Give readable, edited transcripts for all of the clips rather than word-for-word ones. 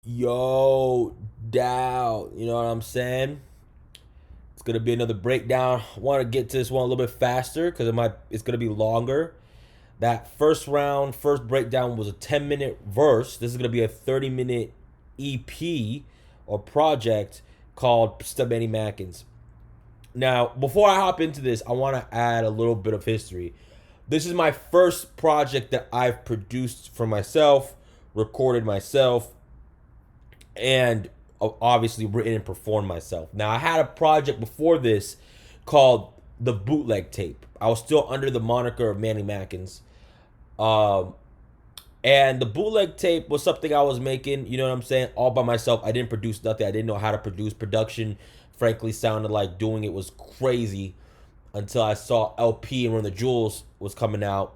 Yo, doubt. You know what I'm saying? It's gonna be another breakdown. I want to get to this one a little bit faster because it's gonna be longer. That first round, first breakdown was a 10-minute verse. This is gonna be a 30-minute EP or project called Psst Im Manny Mackens. Now, before I hop into this, I want to add a little bit of history. This is my first project that I've produced for myself, recorded myself, and obviously written and performed myself. Now, I had a project before this called the Bootleg Tape. I was still under the moniker of Manny Mackens. Um, and the Bootleg Tape was something I was making, you know what I'm saying, all by myself. I didn't produce nothing. I didn't know how to produce. Production, frankly, sounded like doing it was crazy until I saw LP and Run the Jewels was coming out.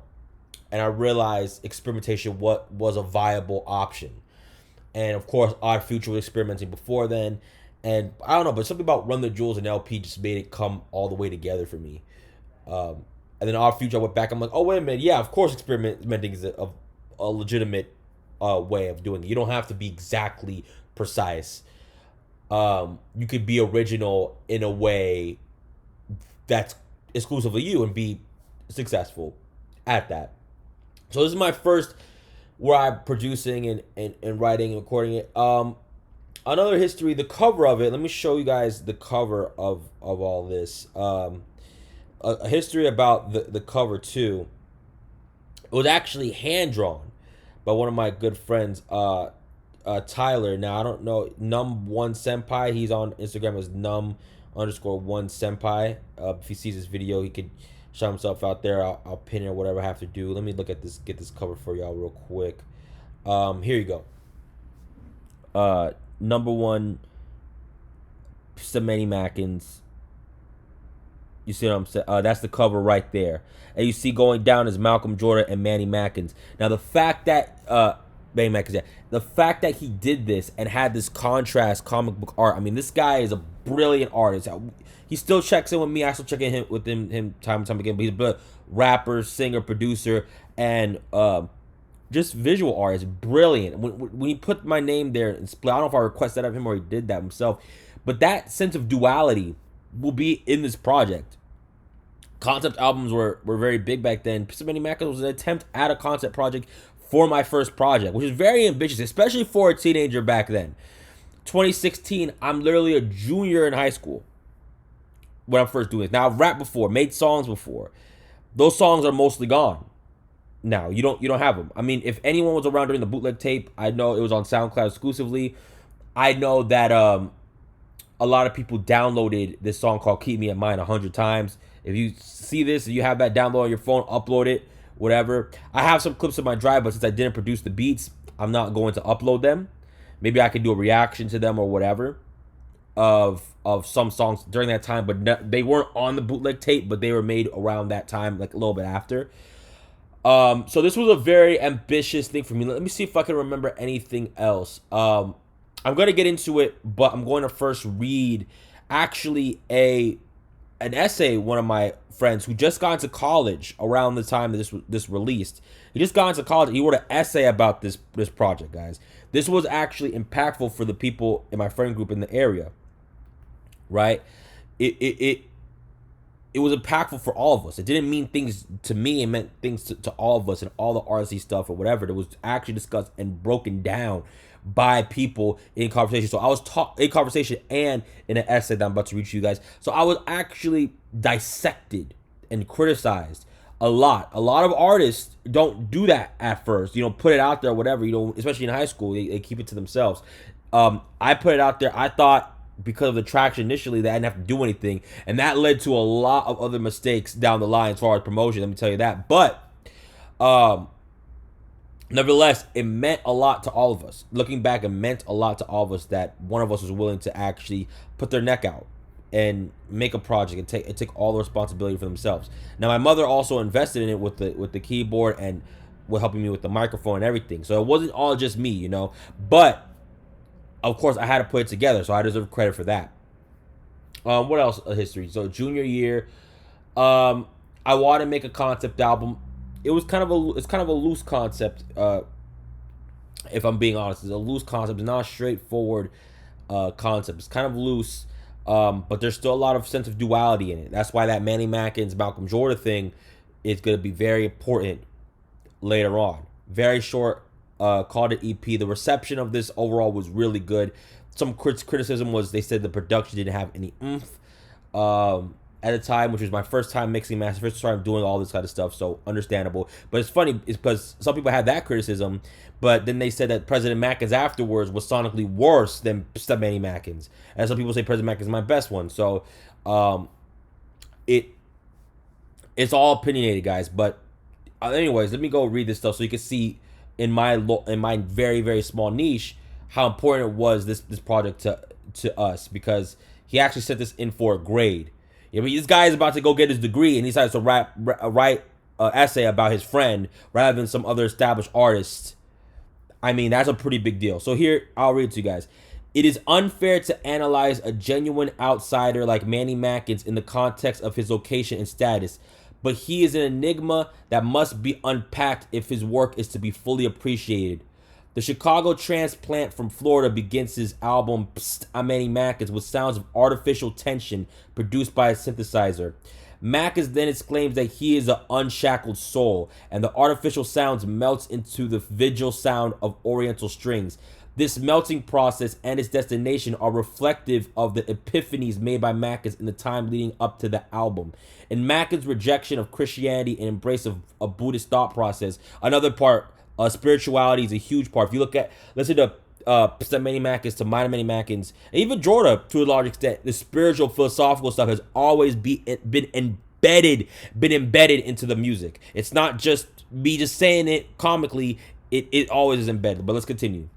And I realized experimentation what was a viable option. And of course, Odd Future was experimenting before then. And I don't know, but something about Run the Jewels and LP just made it come all the way together for me. And then Odd Future, I went back. I'm like, oh wait a minute, yeah, of course, experimenting is a legitimate way of doing it. You don't have to be exactly precise. You could be original in a way that's exclusively you and be successful at that. So this is my first where I'm producing and writing and recording it. Another history, the cover of it. Let me show you guys the cover of all this. A history about the cover too. It was actually hand drawn by one of my good friends, Tyler. Now I don't know Num1 Senpai. He's on Instagram as Num_1 Senpai. If he sees this video, he could shout himself out there. I'll pin it or whatever I have to do. Let me look at this, get this cover for y'all real quick. Here you go. Number one, Psst Im Manny Mackens. You see what I'm saying? That's the cover right there. And you see going down is Malcolm Jordan and Manny Mackens. Now the fact that Manny Mackens, yeah, the fact that he did this and had this contrast comic book art. I mean, this guy is a brilliant artist. He still checks in with me. I still check in with him time and time again. But he's a rapper, singer, producer, and just visual artist. Brilliant. When he put my name there and split, I don't know if I requested that of him or he did that himself. But that sense of duality will be in this project. Concept albums were very big back then. Psst Im Manny Mackens was an attempt at a concept project for my first project, which is very ambitious, especially for a teenager back then. 2016, I'm literally a junior in high school when I'm first doing this. Now I've rapped before, made songs before. Those songs are mostly gone. Now you don't have them. I mean, if anyone was around during the Bootleg Tape, I know it was on SoundCloud exclusively. I know that a lot of people downloaded this song called Keep Me in Mind 100 times. If you see this, if you have that download on your phone, upload it, whatever. I have some clips of my drive, but since I didn't produce the beats, I'm not going to upload them. Maybe I could do a reaction to them or whatever of some songs during that time, but they weren't on the Bootleg Tape, but they were made around that time, like a little bit after. So this was a very ambitious thing for me. Let me see if I can remember anything else. I'm going to get into it, but I'm going to first read actually an essay one of my friends who just got into college around the time that this released. He just got into college. He wrote an essay about this project, guys. This was actually impactful for the people in my friend group in the area, right? It was impactful for all of us. It didn't mean things to me. It meant things to all of us and all the artsy stuff or whatever. That was actually discussed and broken down by people in conversation. So I was taught in conversation and in an essay that I'm about to read to you guys. So I was actually dissected and criticized a lot. A lot of artists don't do that at first. You know, put it out there, whatever. You know, especially in high school, they keep it to themselves. I put it out there. I thought because of the traction initially that I didn't have to do anything, and that led to a lot of other mistakes down the line as far as promotion. Let me tell you that. But nevertheless, it meant a lot to all of us. Looking back, it meant a lot to all of us that one of us was willing to actually put their neck out and make a project and take all the responsibility for themselves. Now, my mother also invested in it with the keyboard and with helping me with the microphone and everything. So it wasn't all just me, you know. But of course, I had to put it together, so I deserve credit for that. What else? A history. So junior year, I wanted to make a concept album. It's kind of a loose concept. If I'm being honest, it's a loose concept. It's not a straightforward concept. It's kind of loose, but there's still a lot of sense of duality in it. That's why that Manny Mackens, Malcolm Jordan thing is going to be very important later on. Very short, called it EP. The reception of this overall was really good. Some criticism was they said the production didn't have any oomph at the time, which was my first time mixing masters, first time doing all this kind of stuff, so understandable. But it's funny, it's because some people had that criticism, but then they said that President Mackens afterwards was sonically worse than Psst Im Manny Mackens. And some people say President Mackens is my best one. So it it's all opinionated, guys. But anyways, let me go read this stuff so you can see in my very very small niche how important it was this project to us, because he actually sent this in for a grade. I mean, this guy is about to go get his degree, and he decides to write an essay about his friend rather than some other established artist. I mean, that's a pretty big deal. So here, I'll read it to you guys. It is unfair to analyze a genuine outsider like Manny Mackens in the context of his location and status, but he is an enigma that must be unpacked if his work is to be fully appreciated. The Chicago transplant from Florida begins his album Psst Im Manny Mackens with sounds of artificial tension produced by a synthesizer. Mackens then exclaims that he is an unshackled soul, and the artificial sounds melts into the vigil sound of oriental strings. This melting process and its destination are reflective of the epiphanies made by Mackens in the time leading up to the album. In Mackens' rejection of Christianity and embrace of a Buddhist thought process, another part, spirituality is a huge part. If you listen to Psst Im Manny Mackens, to Minor Manny Mackens, and even Jordan to a large extent, the spiritual, philosophical stuff has always been embedded into the music. It's not just me just saying it comically. It always is embedded. But let's continue.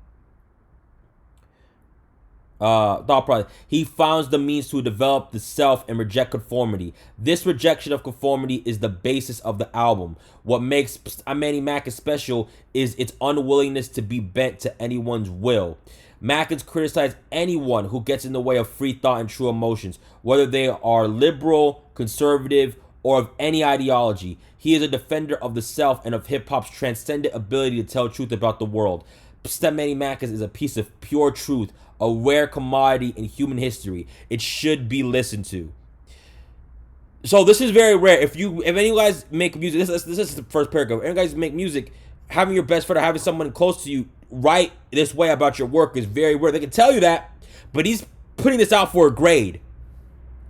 Thought process. He finds the means to develop the self and reject conformity. This rejection of conformity is the basis of the album. What makes Psst Im Manny Mackens special is its unwillingness to be bent to anyone's will. Mackens criticizes anyone who gets in the way of free thought and true emotions, whether they are liberal, conservative, or of any ideology. He is a defender of the self and of hip-hop's transcendent ability to tell truth about the world. Psst Im Manny Mackens is a piece of pure truth, a rare commodity in human history. It should be listened to. So this is very rare. If any of you guys make music, this is the first paragraph. If any of you guys make music, having your best friend or having someone close to you write this way about your work is very rare. They can tell you that, but he's putting this out for a grade.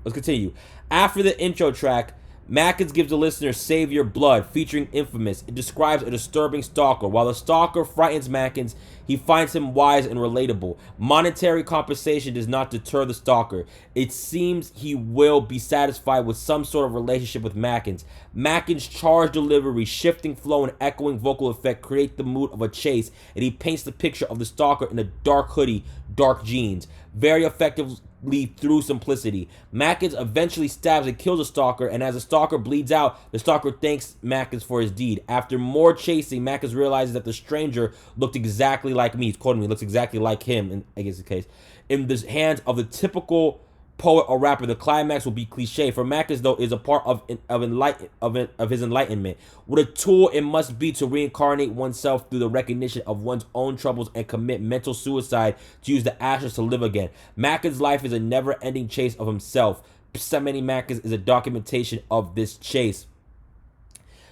Let's continue. After the intro track, Mackens gives the listener Save Your Blood, featuring Infamous. It describes a disturbing stalker. While the stalker frightens Mackens, he finds him wise and relatable. Monetary compensation does not deter the stalker. It seems he will be satisfied with some sort of relationship with Mackens. Mackens' charged delivery, shifting flow, and echoing vocal effect create the mood of a chase, and he paints the picture of the stalker in a dark hoodie, dark jeans. Very effectively through simplicity. Mackens eventually stabs and kills a stalker, and as the stalker bleeds out, the stalker thanks Mackens for his deed. After more chasing, Mackens realizes that the stranger looked exactly like me. He's quoting me, looks exactly like him, in I guess the case. In the hands of the typical poet or rapper, the climax will be cliche. For Mackens, though, is a part of his enlightenment. What a tool it must be to reincarnate oneself through the recognition of one's own troubles and commit mental suicide to use the ashes to live again. Mackens' life is a never-ending chase of himself. Psst Im Manny Mackens is a documentation of this chase.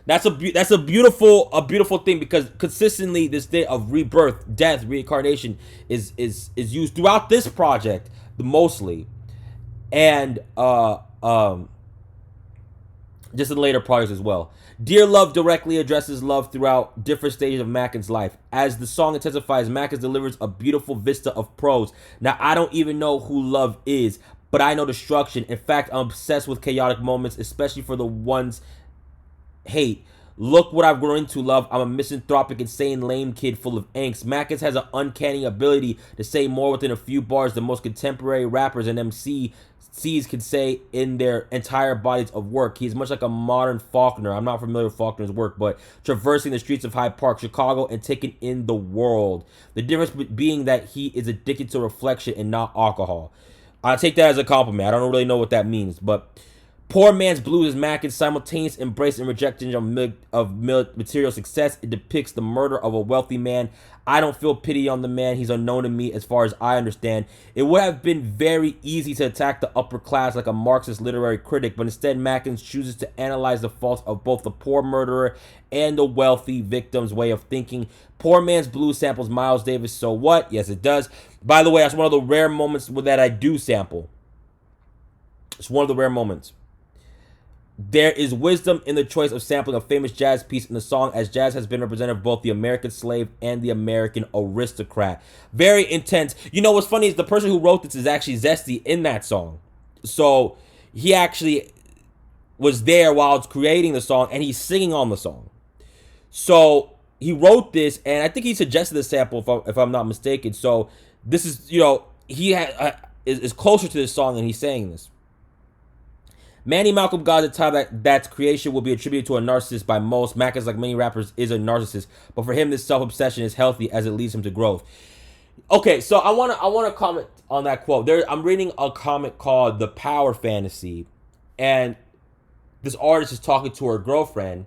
That's a beautiful thing, because consistently this day of rebirth, death, reincarnation is used throughout this project mostly. And just in later projects as well. Dear Love directly addresses love throughout different stages of Mackens' life. As the song intensifies, Mackens delivers a beautiful vista of prose. Now, I don't even know who love is, but I know destruction. In fact, I'm obsessed with chaotic moments, especially for the ones hate. Look what I've grown into, love. I'm a misanthropic, insane, lame kid full of angst. Mackens has an uncanny ability to say more within a few bars than most contemporary rappers and MCs can say in their entire bodies of work. He's much like a modern Faulkner. I'm not familiar with Faulkner's work, but traversing the streets of Hyde Park, Chicago, and taking in the world. The difference being that he is addicted to reflection and not alcohol. I take that as a compliment. I don't really know what that means, but Poor Man's Blues is Macken's simultaneous embrace and rejection of material success. It depicts the murder of a wealthy man. I don't feel pity on the man. He's unknown to me as far as I understand. It would have been very easy to attack the upper class like a Marxist literary critic, but instead Mackens chooses to analyze the faults of both the poor murderer and the wealthy victim's way of thinking. Poor Man's Blues samples Miles Davis, So What? Yes, it does. By the way, that's one of the rare moments that I do sample. It's one of the rare moments. There is wisdom in the choice of sampling a famous jazz piece in the song, as jazz has been representative of both the American slave and the American aristocrat. Very intense. You know what's funny is the person who wrote this is actually Zesty in that song. So he actually was there while it's creating the song, and he's singing on the song. So he wrote this, and I think he suggested the sample, if I'm not mistaken. So this is, he is closer to this song, and he's saying this. Manny Malcolm got the time that creation will be attributed to a narcissist by most. Mackens, like many rappers, is a narcissist, but for him, this self-obsession is healthy as it leads him to growth. Okay, so I wanna comment on that quote. I'm reading a comment called "The Power Fantasy," and this artist is talking to her girlfriend,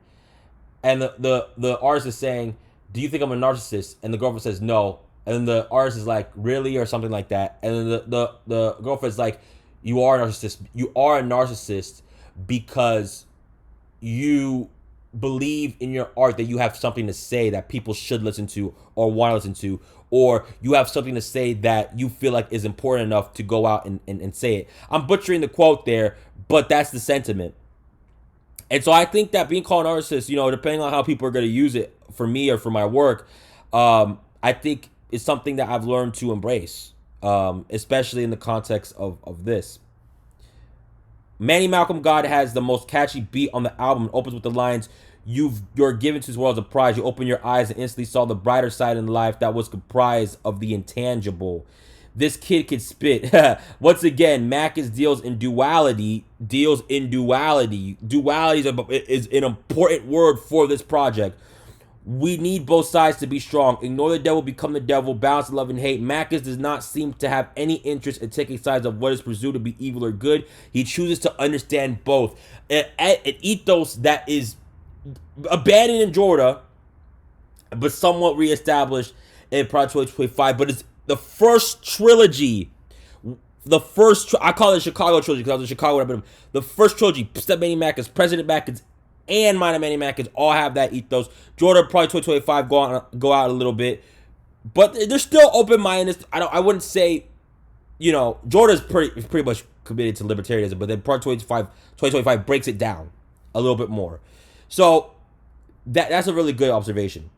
and the artist is saying, "Do you think I'm a narcissist?" And the girlfriend says, "No," and then the artist is like, "Really?" or something like that, and then the girlfriend's like, You are a narcissist. You are a narcissist because you believe in your art that you have something to say that people should listen to or want to listen to, or you have something to say that you feel like is important enough to go out and say it. I'm butchering the quote there, but that's the sentiment. And so I think that being called a narcissist, depending on how people are going to use it for me or for my work, I think it's something that I've learned to embrace. Especially in the context of this. Manny Malcolm God has the most catchy beat on the album. It opens with the lines, you're given to this world as a prize. You open your eyes and instantly saw the brighter side in life that was comprised of the intangible. This kid can spit. Once again, Mackens deals in duality. Duality is an important word for this project. We need both sides to be strong. Ignore the devil, become the devil. Balance love and hate. Mackens does not seem to have any interest in taking sides of what is presumed to be evil or good. He chooses to understand both. An ethos that is abandoned in Georgia, but somewhat reestablished in Project 2025. But it's the first trilogy. I call it the Chicago trilogy because I was in Chicago. The first trilogy, Psst Im Manny Mackens, President Mackens, and Minor Manny Mackens all have that ethos. Georgia probably 2025 go out a little bit, but they're still open-minded. I wouldn't say, Georgia's pretty much committed to libertarianism, but then part 2025 breaks it down a little bit more. So that's a really good observation.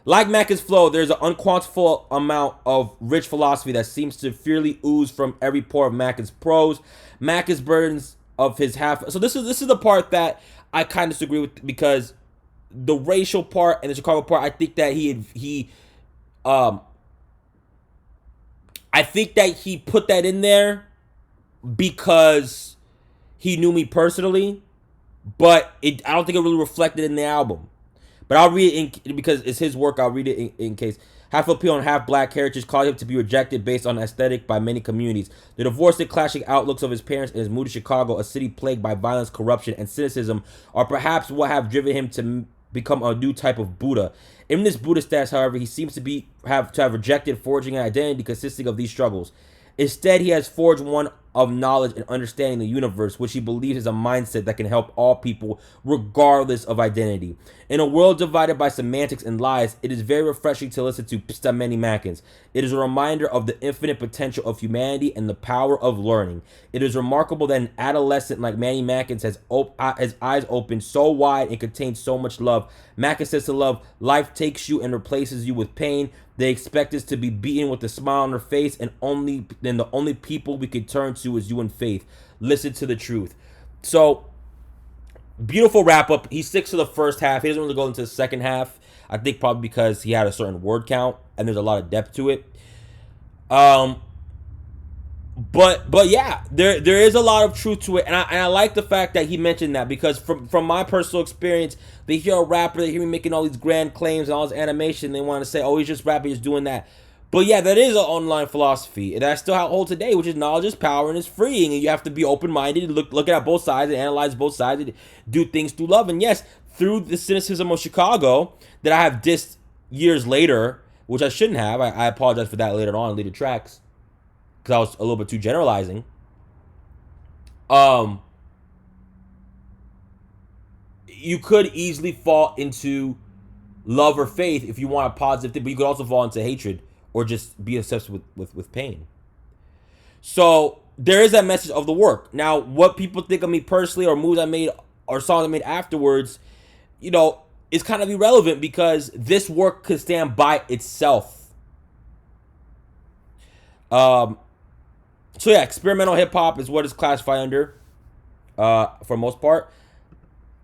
Like Mackens' flow, there's an unquantifiable amount of rich philosophy that seems to freely ooze from every pore of Mackens' prose. Mackens' burdens of his half. So this is the part that I kind of disagree with, because the racial part and the Chicago part, I think that I think that he put that in there because he knew me personally, but I don't think it really reflected in the album. But I'll read it because it's his work. I'll read it in case. Half Filipino and half black heritage caused him to be rejected based on aesthetic by many communities. The divorced and clashing outlooks of his parents and his mood to Chicago, a city plagued by violence, corruption, and cynicism, are perhaps what have driven him to become a new type of Buddha. In this Buddha status, however, he seems to have rejected forging an identity consisting of these struggles. Instead, he has forged one of knowledge and understanding the universe, which he believes is a mindset that can help all people regardless of identity. In a world divided by semantics and lies, it is very refreshing to listen to Psst Im Manny Mackens. It is a reminder of the infinite potential of humanity and the power of learning. It is remarkable that an adolescent like Manny Mackens has his eyes open so wide and contains so much love. Mackens says to love, life takes you and replaces you with pain. They expect us to be beaten with a smile on our face, and the only people we can turn to is you in faith. Listen to the truth. So, beautiful wrap up. He sticks to the first half. He doesn't really go into the second half. I think probably because he had a certain word count and there's a lot of depth to it. But yeah, there is a lot of truth to it, and I like the fact that he mentioned that, because from my personal experience, they hear a rapper, they hear me making all these grand claims and all this animation, they want to say, oh, he's just rapping, he's doing that. But yeah, that is an online philosophy that I still hold today, which is knowledge is power and it's freeing, and you have to be open minded and look at both sides and analyze both sides and do things through love. And yes, through the cynicism of Chicago that I have dissed years later, which I shouldn't have. I apologize for that later on in later tracks because I was a little bit too generalizing. You could easily fall into love or faith if you want a positive thing, but you could also fall into hatred or just be obsessed with pain. So there is that message of the work. Now, what people think of me personally or moves I made or songs I made afterwards, you know, is kind of irrelevant because this work could stand by itself. So yeah, experimental hip hop is what it's classified under, for the most part.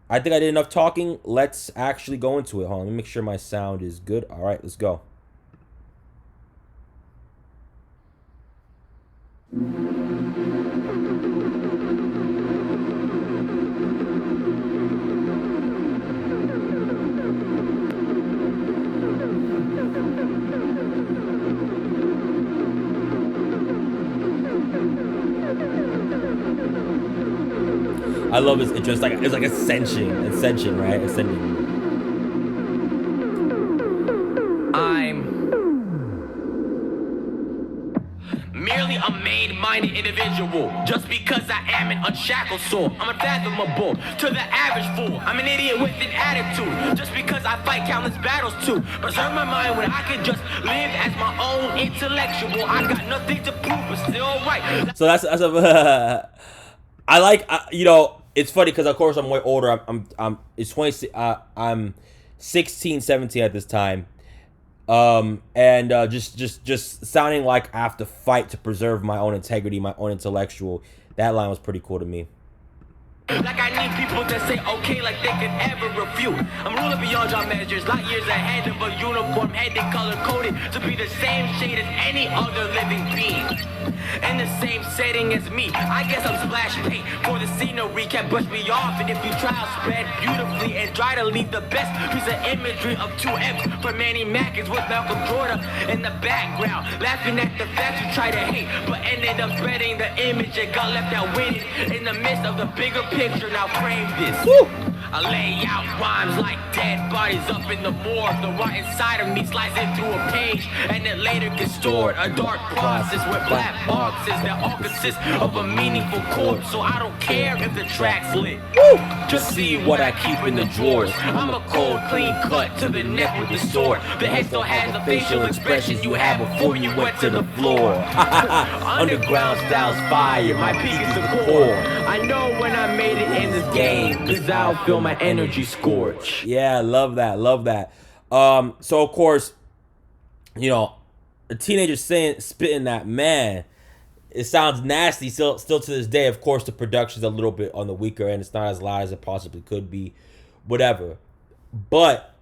I think I did enough talking. Let's actually go into it. Hold on, let me make sure my sound is good. All right, let's go. I love his intro. It's like ascension, right? Ascending. I'm merely a main-minded individual. Just because I am an unshackled soul, I'm unfathomable to the average fool. I'm an idiot with an attitude. Just because I fight countless battles to preserve my mind when I could just live as my own intellectual. I got nothing to prove, but still right. So that's a. I like, you know, it's funny because of course I'm way older. It's 20. I'm 16, 17 at this time. And just sounding like I have to fight to preserve my own integrity, my own intellectual. That line was pretty cool to me. Like I need people that say okay like they could ever refute. I'm ruling beyond y'all measures, light years ahead of a uniform headed color coded to be the same shade as any other living being. In the same setting as me, I guess I'm splash paint for the scenery. Can't brush me off, and if you try, I'll spread beautifully and try to leave the best piece of imagery of 2M's for Manny Mackens with Malcolm Jordan in the background, laughing at the facts you try to hate, but ended up spreading the image that got left out with it in the midst of the bigger picture. Now frame this. Woo! I lay out rhymes like dead bodies up in the morgue. The right inside of me slices through a page and it later gets stored. A dark process with black boxes that all consist of a meaningful corpse. So I don't care if the track's lit. Woo! Just see what I keep in the drawers. I'm a cold, clean cut to the neck with the sword. The head still has the facial expressions you had before you went to the floor. Underground style's fire, my peak is the core. I know when I made it in this game, cause I'll feel my energy scorch. Yeah, love that, love that. So of course, you know, a teenager spitting that, man, it sounds nasty still to this day. Of course, the production's a little bit on the weaker end. It's not as loud as it possibly could be, whatever. But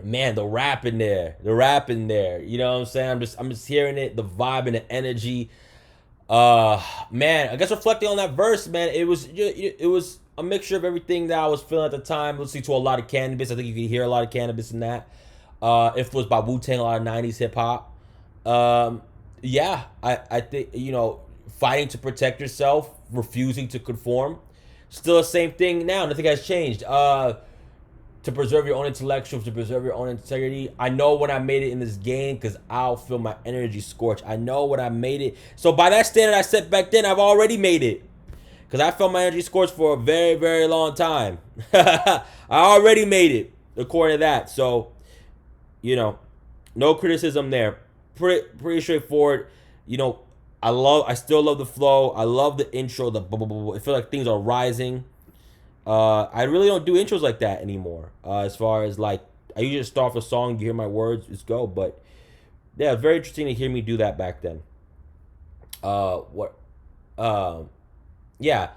man, the rap in there, you know what I'm saying? I'm just hearing it, the vibe and the energy. Man, I guess reflecting on that verse, man, it was a mixture of everything that I was feeling at the time. Listening to a lot of Cannabis. I think you can hear a lot of Cannabis in that. If it was by Wu-Tang, a lot of 90s hip hop. Yeah, I think, you know, fighting to protect yourself, refusing to conform. Still the same thing now. Nothing has changed. To preserve your own intellectual, to preserve your own integrity. I know when I made it in this game because I'll feel my energy scorch. I know when I made it. So by that standard I set back then, I've already made it. Because I felt my energy scorch for a very, very long time. I already made it, according to that. So, you know, no criticism there. Pretty straightforward. You know, I still love the flow. I love the intro, the blah, blah, blah, blah. I feel like things are rising. I really don't do intros like that anymore. As far as like, I usually just start off a song, you hear my words, just go. But yeah, it's very interesting to hear me do that back then. Yeah,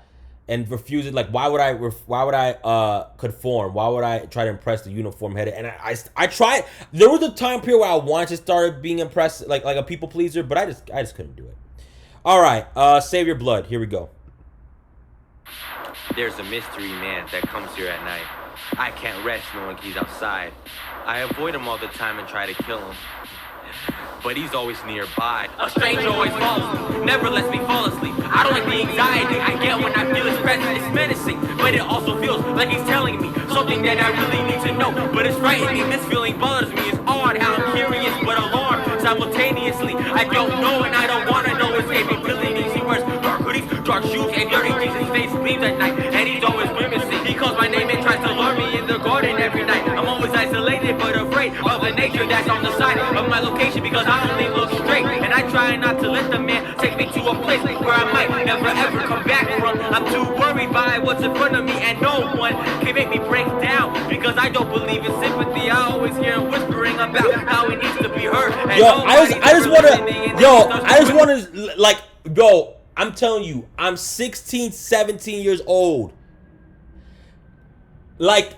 and refuse it. Like, why would I conform? Why would I try to impress the uniform headed? And I tried. There was a time period where I wanted to start being impressed, like a people pleaser, but I just couldn't do it. All right, Save Your Blood. Here we go. There's a mystery man that comes here at night. I can't rest knowing he's outside. I avoid him all the time and try to kill him. but he's always nearby. A stranger always follows me, never lets me fall asleep. I don't like the anxiety I get when I feel his presence. It's menacing, but it also feels like he's telling me something that I really need to know. But it's frightening, this feeling bothers me. It's odd how I'm curious but alarmed simultaneously. I don't know and I don't want to know his capabilities. He wears dark hoodies, dark shoes, and dirty jeans. His face gleams at night, and he's always grimacing. He calls my name and tries to lure me in the garden every night. I'm always isolated but afraid of the nature that's on the side of my location, because I only look straight, and I try not to let the man take me to a place where I might never ever come back from. I'm too worried by what's in front of me, and no one can make me break down, because I don't believe in sympathy. I always hear him whispering about how he needs to be heard. I'm telling you, I'm 16, 17 years old. Like,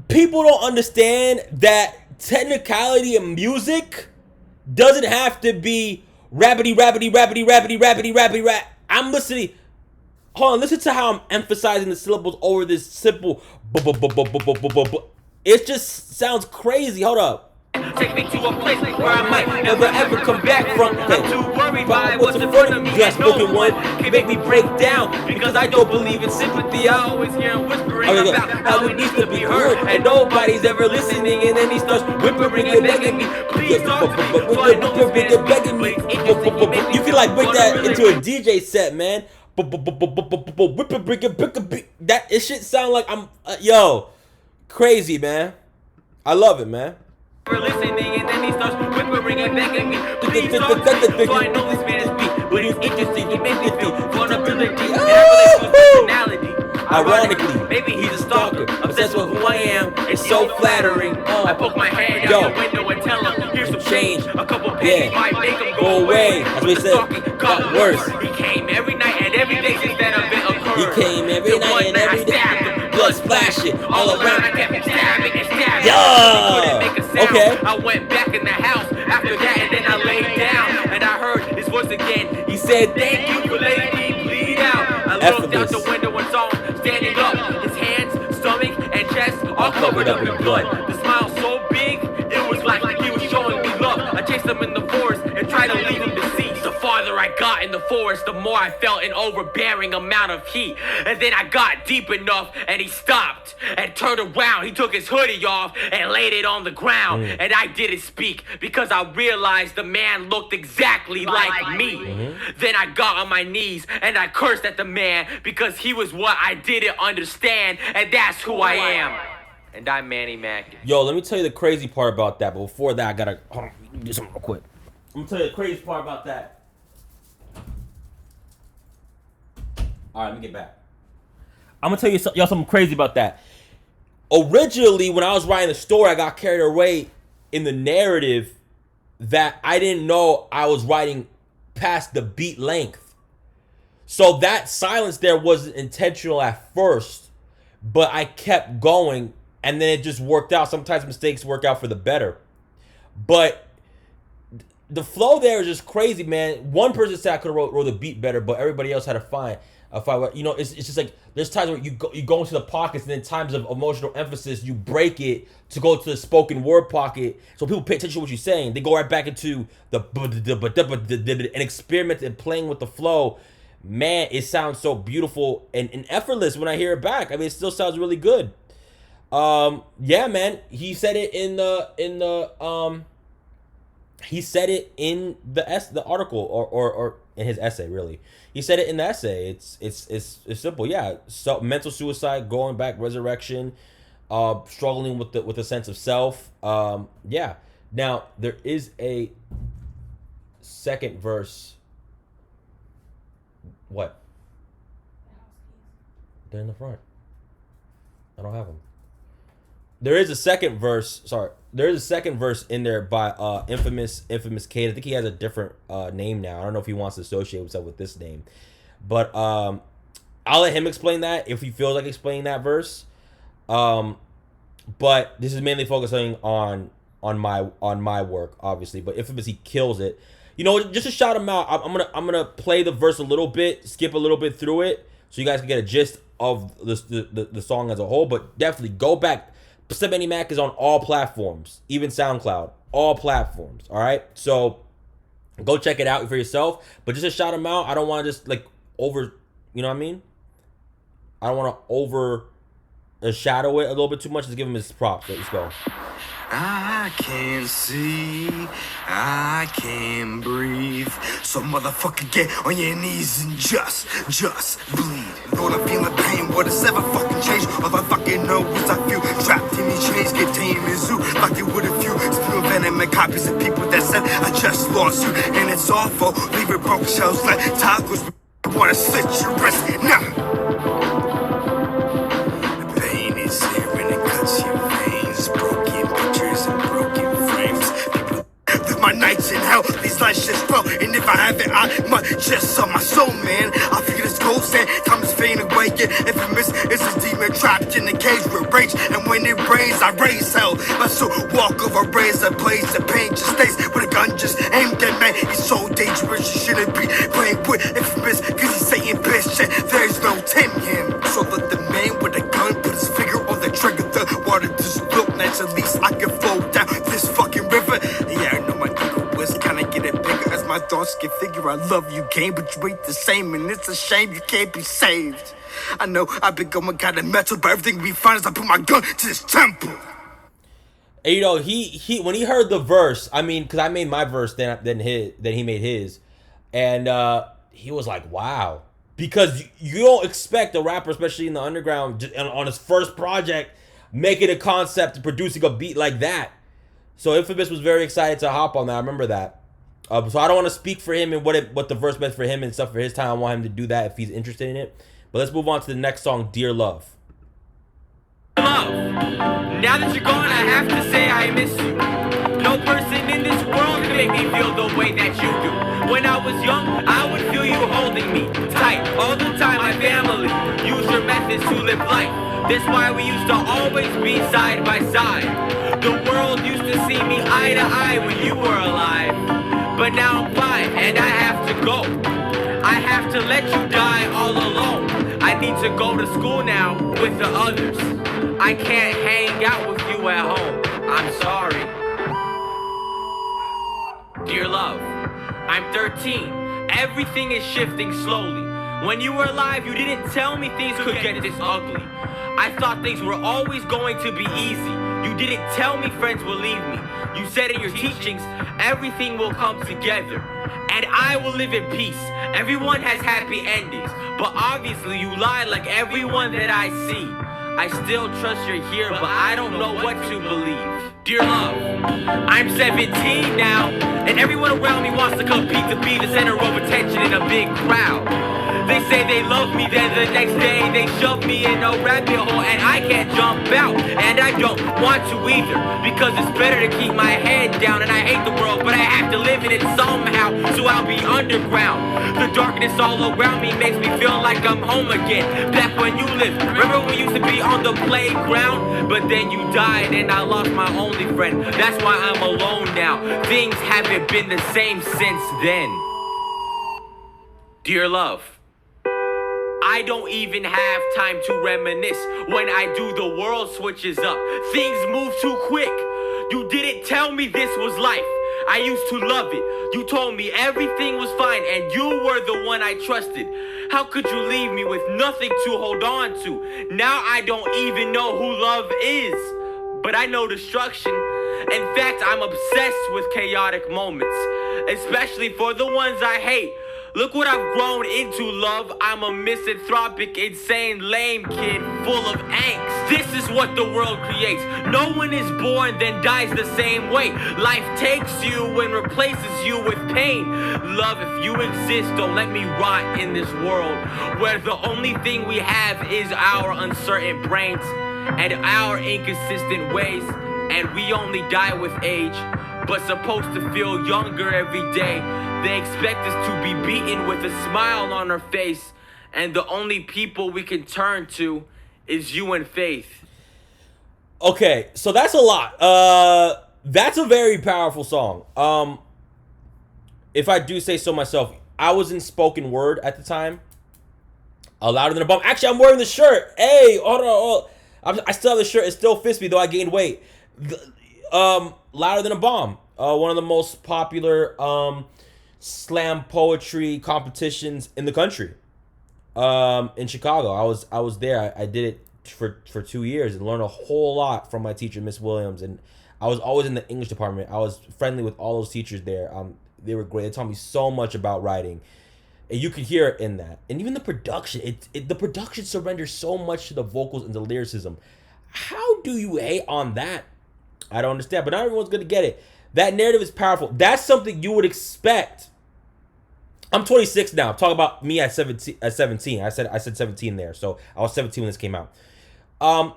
people don't understand that technicality in music doesn't have to be rabbity, rabbity, rabbity, rabbity, rabbity, rabbity, rap. I'm listening. Hold on, listen to how I'm emphasizing the syllables over this simple. It just sounds crazy. Hold up. Take me to a place where I might never ever come back from. I'm too worried by what's in front of me, and no one can make me break down, because I don't believe in sympathy. I always hear him whispering about how he needs to be heard, and nobody's ever listening. And then he starts whimpering and begging me, please talk to me, so I know this man is begging me. You can like break that into a DJ set, man. That it shit sound like I'm yo crazy, man. I love it, man. Listening, and then he starts whimpering and begging me, please talk to me, so I know this man is weak, but he's interesting. He makes me feel vulnerability and I relate to his personality. Ironically, maybe he's a stalker, obsessed with who I am. It's so flattering. I poke my hand out the window and tell him, here's some change. A couple pennies might make him go away. That's what he said. Got worse. He came every night and every day since that event occurred. He came every night and every day. Blood splashing all around. I kept stabbing and stabbing. Yeah. Okay. I went back in the house after that, and then I laid down, and I heard his voice again. He said, thank you for letting me bleed out. I looked out the window and saw him standing up, his hands, stomach, and chest all covered up in blood. The smile so big, it was like he was showing me love. I chased him in the forest and tried to leave him deceased. The farther I got in the forest, the more I felt an overbearing amount of heat. And then I got deep enough, and he stopped and turned around. He took his hoodie off and laid it on the ground. And I didn't speak because I realized the man looked exactly like me. Then I got on my knees and I cursed at the man because he was what I didn't understand, and that's who I am. And I'm Manny Mackens. Yo, let me tell you the crazy part about that. But before that, I gotta hold on, let me do something real quick. I'm gonna tell you the crazy part about that. All right, let me get back. I'm gonna tell you y'all something crazy about that. Originally, when I was writing the story, I got carried away in the narrative that I didn't know I was writing past the beat length. So that silence there wasn't intentional at first, but I kept going, and then it just worked out. Sometimes mistakes work out for the better. But the flow there is just crazy, man. One person said I could have wrote the beat better, but everybody else had to find. You know, it's just like there's times where you go into the pockets, and then times of emotional emphasis you break it to go to the spoken word pocket, so people pay attention to what you're saying. They go right back into the and experiment and playing with the flow. Man, it sounds so beautiful and effortless when I hear it back. I mean, it still sounds really good. Yeah, man. He said it in the he said it in the article or in his essay, really. He said it in the essay. It's simple. Yeah. So mental suicide, going back, resurrection, struggling with the sense of self. Yeah. Now there is a second verse. What? They're in the front. I don't have them. There is a second verse. Sorry. There is a second verse in there by infamous Kate. I think he has a different name now. I don't know if he wants to associate himself with this name, but I'll let him explain that if he feels like explaining that verse. But this is mainly focusing on my work, obviously. But infamous, he kills it. You know, just to shout him out, I'm gonna play the verse a little bit, skip a little bit through it, so you guys can get a gist of the song as a whole. But definitely go back. Psst Im Manny Mackens is on all platforms, even SoundCloud, all platforms. All right. So Go check it out for yourself. But just to shout him out, I don't want to just like over, you know what I mean? I don't want to overshadow it a little bit too much. Just give him his props. Let's go. I can't see, I can't breathe. So motherfucker, get on your knees and just bleed. Lord, I'm feeling pain, what has ever fucking changed? All I fucking know is I feel trapped in these chains, get tame in zoo, like it would a few spill venom and copies of people that said I just lost you. And it's awful, leaving broken shells like toddlers. Wanna slit your wrist, nah. The pain is here and it cuts your veins. Broken pictures and broken frames. People live my nights in hell, these lights just flow. And if I have it, I might just sell my soul, man. I figure this gold sand, time is fading away. Yeah, infamous is a demon trapped in a cage with rage. And when it rains, I raise hell. My soul walk over razor blades, the pain just stays with a gun just aimed at me. He's so dangerous, you shouldn't be playing with infamous, cause he's saying bitch, and there's no taming him. So let the man with a gun put his finger on the trigger. The water just look nice, at least I can flow down this fucking river. Yeah, I know my ego was kinda getting bigger as my thoughts get figure. I love you, game, but you ain't the same, and it's a shame you can't be saved. I know I've been going kinda mental, but everything we find is I put my gun to this temple. And, you know, he when he heard the verse, I mean, because I made my verse, then he made his, and he was like, wow, because you don't expect a rapper, especially in the underground, on his first project, making a concept and producing a beat like that. So Infamous was very excited to hop on that. I remember that. So I don't want to speak for him and what the verse meant for him and stuff for his time. I want him to do that if he's interested in it. But let's move on to the next song, Dear Love. Love, now that you're gone, I have to say I miss you. No person in this world can make me feel the way that you do. When I was young, I would feel you holding me tight all the time. My family used your methods to live life. That's why we used to always be side by side. The world used to see me eye to eye when you were alive. But now I'm fine and I have to go. I have to let you die all alone. I need to go to school now with the others. I can't hang out with you at home. I'm sorry. Dear love, I'm 13. Everything is shifting slowly. When you were alive, you didn't tell me things could get this ugly. I thought things were always going to be easy. You didn't tell me friends will leave me. You said in your teachings, everything will come together. And I will live in peace. Everyone has happy endings. But obviously you lie like everyone that I see. I still trust you're here, but I don't know what to believe. Dear love, I'm 17 now, and everyone around me wants to compete to be the center of attention in a big crowd. They say they love me, then the next day they shove me in a rabbit hole and I can't jump out. And I don't want to either, because it's better to keep my head down. And I hate the world, but I have to live in it somehow, so I'll be underground. The darkness all around me makes me feel like I'm home again, back when you lived. Remember we used to be on the playground? But then you died and I lost my only friend. That's why I'm alone now. Things haven't been the same since then. Dear love, I don't even have time to reminisce. When I do, the world switches up. Things move too quick. You didn't tell me this was life. I used to love it. You told me everything was fine, and you were the one I trusted. How could you leave me with nothing to hold on to? Now I don't even know who love is, but I know destruction. In fact, I'm obsessed with chaotic moments, especially for the ones I hate. Look what I've grown into, love. I'm a misanthropic, insane, lame kid full of angst. This is what the world creates. No one is born, then dies the same way. Life takes you and replaces you with pain. Love, if you exist, don't let me rot in this world where the only thing we have is our uncertain brains and our inconsistent ways. And we only die with age, but supposed to feel younger every day. They expect us to be beaten with a smile on our face, and the only people we can turn to is you and faith. Okay, so that's a lot. That's a very powerful song. If I do say so myself, I was in spoken word at the time. Louder than a bomb. Actually, I'm wearing the shirt. Hey, hold on. I still have the shirt. It still fits me, though I gained weight. Louder than a bomb. One of the most popular slam poetry competitions in the country. In Chicago, I was there. I did it for 2 years and learned a whole lot from my teacher, Miss Williams. And I was always in the English department. I was friendly with all those teachers there. They were great. They taught me so much about writing, and you could hear it in that. And even the production, the production surrenders so much to the vocals and the lyricism. How do you hate on that? I don't understand. But not everyone's gonna get it. That narrative is powerful. That's something you would expect. I'm 26 now. Talk about me at 17. At 17, I said 17 there. So I was 17 when this came out. I'm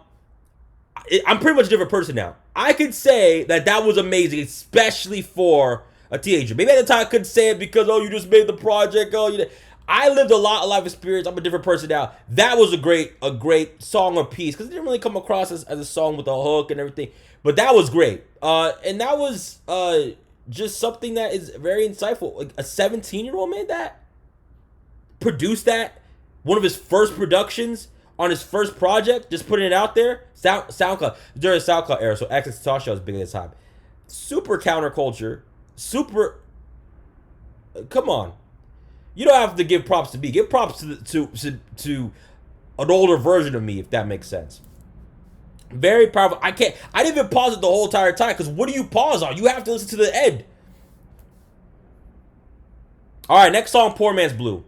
pretty much a different person now. I could say that was amazing, especially for a teenager. Maybe at the time I couldn't say it because, oh, you just made the project. Oh, I lived a lot of life experience. I'm a different person now. That was a great song or piece because it didn't really come across as a song with a hook and everything. But that was great. And that was just something that is very insightful. Like a 17-year-old made that, produced that, one of his first productions on his first project, just putting it out there. SoundCloud during the SoundCloud era, so Access Talk Show was big at the time. Super counterculture, super. Come on, you don't have to give props to me. Give props to an older version of me, if that makes sense. Very powerful. I didn't even pause it the whole entire time because what do you pause on? You have to listen to the end. All right, next song, Poor Man's Blue.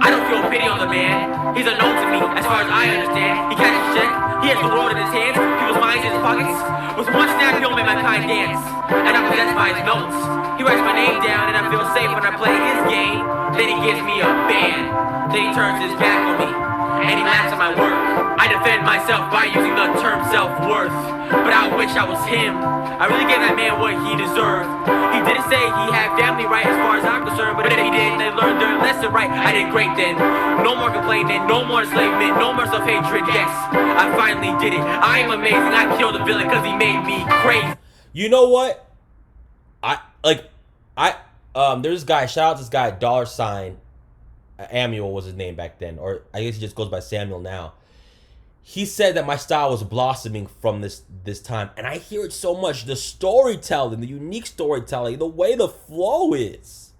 I don't feel pity on the man. He's unknown to me, as far as I understand. He catches shit. He has the world in his hands, people's minds in his pockets. With one snap, he'll make my kind dance. And I'm possessed by his notes. He writes my name down, and I feel safe when I play his game. Then he gives me a band. Then he turns his back on me, and he laughs at my work. I defend myself by using the term self-worth. But I wish I was him. I really gave that man what he deserved. He didn't say he had family right as far as I'm concerned, but if he did, they learned their lesson right. I did great then. No more complaining, no more enslavement, no more self-hatred. Yes, I finally did it. I am amazing. I killed the villain because he made me crazy. You know what? There's this guy, shout out to this guy, $, Amuel was his name back then, or I guess he just goes by Samuel now. He said that my style was blossoming from this time, and I hear it so much. The storytelling, the unique storytelling, the way the flow is.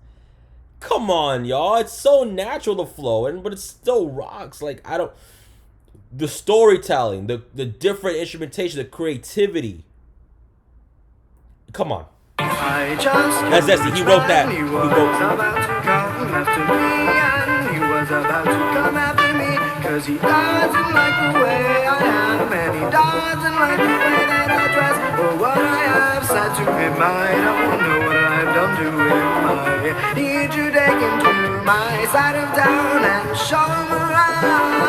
Come on, y'all. It's so natural, the flow, but it still rocks. Like, the storytelling, the different instrumentation, the creativity. Come on. That's Zesty. He wrote that. He was about to come after me, and he was about to come after me, cause he doesn't like the way I am, and he doesn't like the way that I dress, or what I have said to him. I don't know what I've done to him. I need to take him to my side of town and show him around,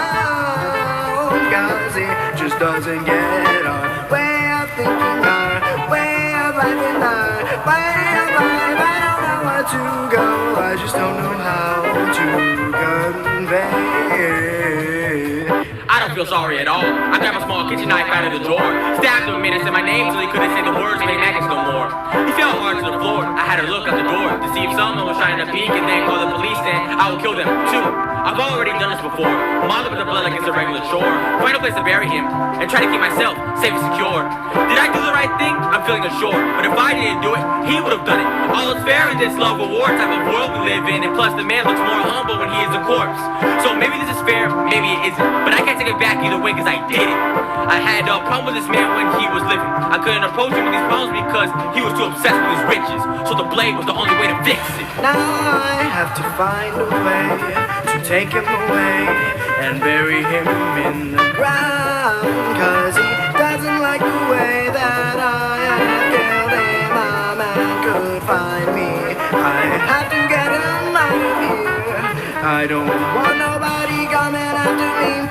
cause he just doesn't get our way of thinking, our way of life, and our way of life. I don't know where to go, I just don't know how to convey. I don't feel sorry at all. I grabbed a small kitchen knife out of the drawer, stabbed him a minute, said my name till he couldn't say the words, Manny Mackens no more. He fell hard to the floor. I had to look out the door to see if someone was trying to peek and then call the police, then I will kill them too. I've already done this before. Mother with the blood like it's a regular chore. Find a place to bury him and try to keep myself safe and secure. Did I do the right thing? I'm feeling unsure. But if I didn't do it, he would have done it. All is fair in this love war type of world we live in, and plus the man looks more humble when he is a corpse. So maybe this is fair, maybe it isn't, but I can't take it back either way cause I did it. I had a problem with this man when he was living. I couldn't approach him with these problems because he was too obsessed with his riches. So the blade was the only way to fix it. Now I have to find a way to take him away and bury him in the ground, cause he doesn't like the way that I have killed him. A man could find me. I have to get him out of here. I don't want nobody coming after me.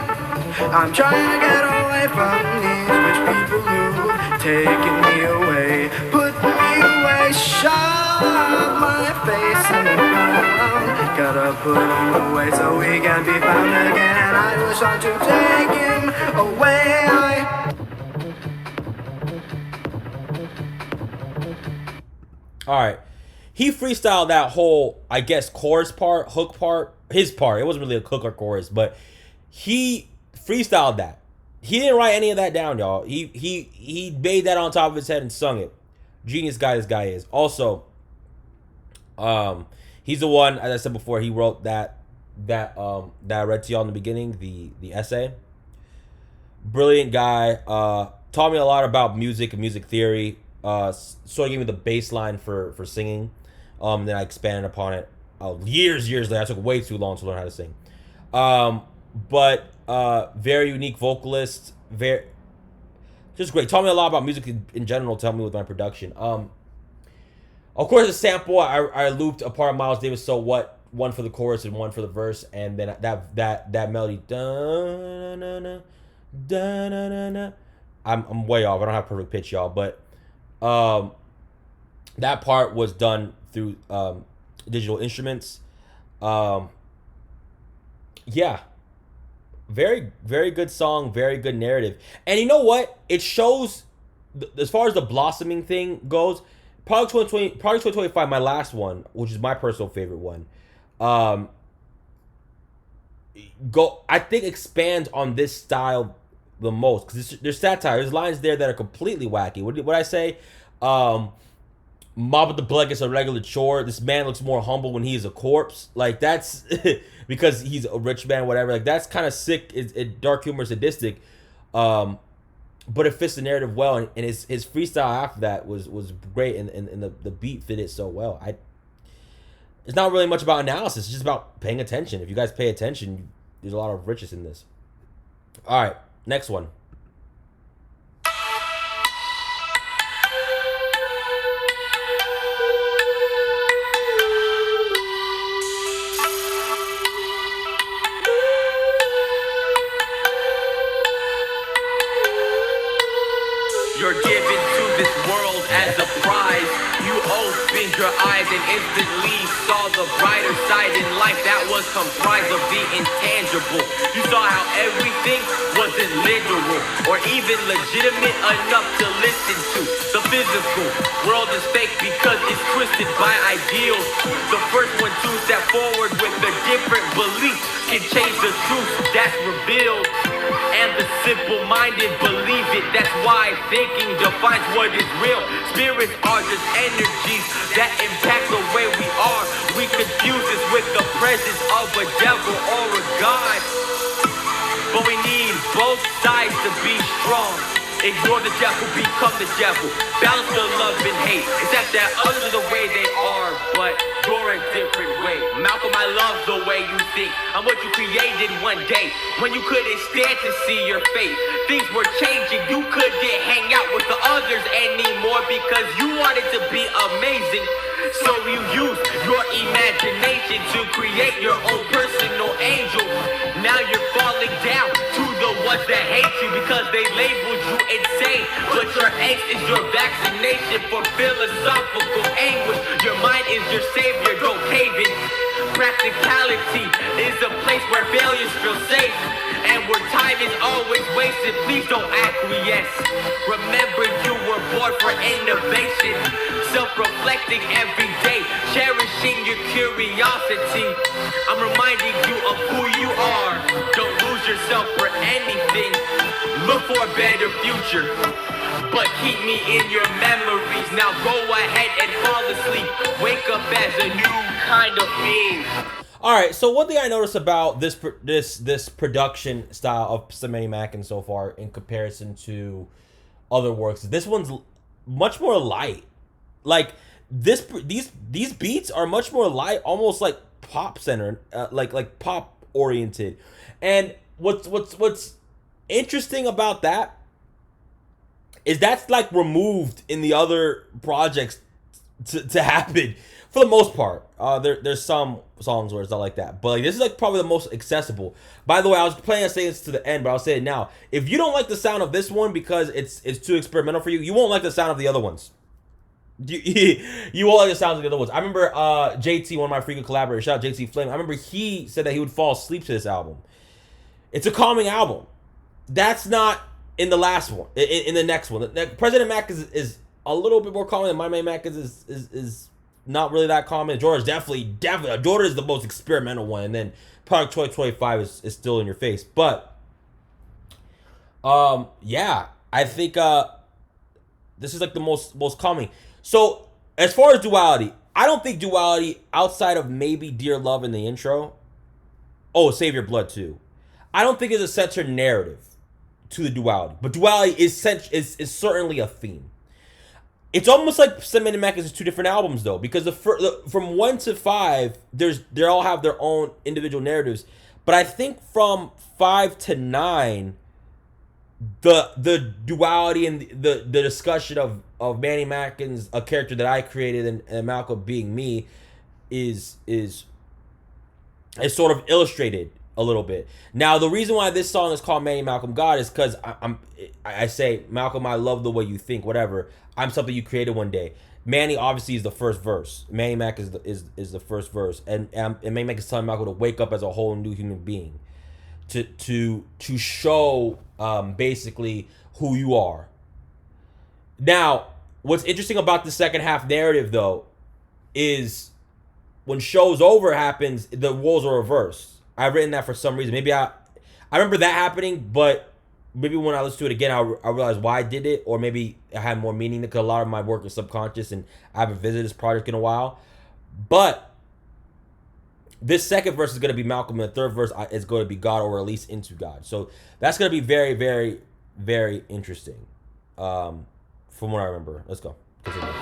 I'm trying to get away from these rich people who taking me away, put me away, shove my face in the ground. Gotta put him away so he can be found again, and I was trying to take him away. Alright. He freestyled that whole, I guess, chorus part, hook part, his part. It wasn't really a hook or chorus, but he freestyled that. He didn't write any of that down, y'all. He made that on top of his head and sung it. Genius guy this guy is. Also, he's the one, as I said before, he wrote that I read to y'all in the beginning, the essay. Brilliant guy. Taught me a lot about music and music theory. Sort of gave me the baseline for singing. Then I expanded upon it. Years later, I took way too long to learn how to sing. But very unique vocalist. Very just great. Taught me a lot about music in general. Tell me with my production. Of course, a sample. I looped a part of Miles Davis. So what? One for the chorus and one for the verse, and then that melody. I'm way off. I don't have perfect pitch, y'all, but that part was done through digital instruments. Yeah, very very good song, very good narrative, and you know what? It shows as far as the blossoming thing goes. Project 2025, my last one, which is my personal favorite one. I think expands on this style the most because there's satire. There's lines there that are completely wacky. What I say? Mob with the blood gets a regular chore. This man looks more humble when he is a corpse. Like that's because he's a rich man, whatever. Like that's kind of sick. It's dark humor, sadistic. But it fits the narrative well, and his freestyle after that was great, and the beat fit it so well. It's not really much about analysis. It's just about paying attention. If you guys pay attention, there's a lot of riches in this. All right, next one. You're given to this world as a prize. You opened your eyes and instantly saw the brighter side in life that was comprised of the intangible. You saw how everything wasn't literal or even legitimate enough to listen to. The physical world is fake because it's twisted by ideals. The first one to step forward with a different belief can change the truth that's revealed. And the simple-minded believe it. That's why thinking defines what is real. Spirits are just energies that impact the way we are. We confuse this with the presence of a devil or a god. But we need both sides to be strong. Ignore the devil, become the devil. Balance the love and hate. Accept that others are the way they are, but you're a different way. Malcolm, I love the way you think. I'm what you created one day when you couldn't stand to see your fate. Things were changing. You couldn't hang out with the others anymore because you wanted to be amazing. So you used your imagination to create your own personal angel. Now you're falling down to the ones that hate you because they labeled you insane. But your angst is your vaccination for philosophical anguish. Your mind is your savior, don't cave in. Practicality is a place where failures feel safe and where time is always wasted. Please don't acquiesce. Remember you were born for innovation. Self-reflecting every day, cherishing your curiosity. I'm reminding you of who you are. Don't lose yourself for anything. Look for a better future, but keep me in your memories. Now go ahead and fall asleep. Wake up as a new kind of being. All right, so one thing I noticed about this production style of Psst Im Manny Mackens so far in comparison to other works, this one's much more light. Like these beats are much more light, almost like pop centered, like pop oriented. And what's interesting about that is that's like removed in the other projects to happen for the most part. There's some songs where it's not like that, but like this is like probably the most accessible. By the way, I was planning on saying this to the end, but I'll say it now. If you don't like the sound of this one because it's too experimental for you, you won't like the sound of the other ones. You won't like the sounds of the other ones. I remember JT, one of my freaking collaborators, shout out JT Flame. I remember he said that he would fall asleep to this album. It's a calming album. That's not in the last one. In the next one, President Mac is a little bit more calming than My Man Mac is not really that common. Jordan's definitely. Jordan is the most experimental one, and then Product 2025 is still in your face. But Yeah, I think this is like the most calming. So as far as duality, I don't think duality outside of maybe Dear Love in the intro. Oh, Save Your Blood too. I don't think it's a centered narrative to the duality, but duality is certainly a theme. It's almost like Psst Im Manny Mackens is two different albums though, because from 1 to 5, they all have their own individual narratives, but I think from 5 to 9, the duality and the discussion of Manny Mackens, a character that I created, and Malcolm being me, is sort of illustrated a little bit. Now, the reason why this song is called Manny Malcolm God is because I say, Malcolm, I love the way you think, whatever. I'm something you created one day. Manny obviously is the first verse. Manny Mac is the first verse, and Manny Mac is telling Malcolm to wake up as a whole new human being, to show basically who you are. Now, what's interesting about the second half narrative though is when Show's Over happens, the roles are reversed. I've written that for some reason. Maybe I remember that happening, but maybe when I listen to it again, I realize why I did it, or maybe it had more meaning because a lot of my work is subconscious, and I haven't visited this project in a while. But this second verse is going to be Malcolm, and the third verse is going to be God, or release into God. So that's going to be very, very, very interesting. From what I remember. Let's go. Continue.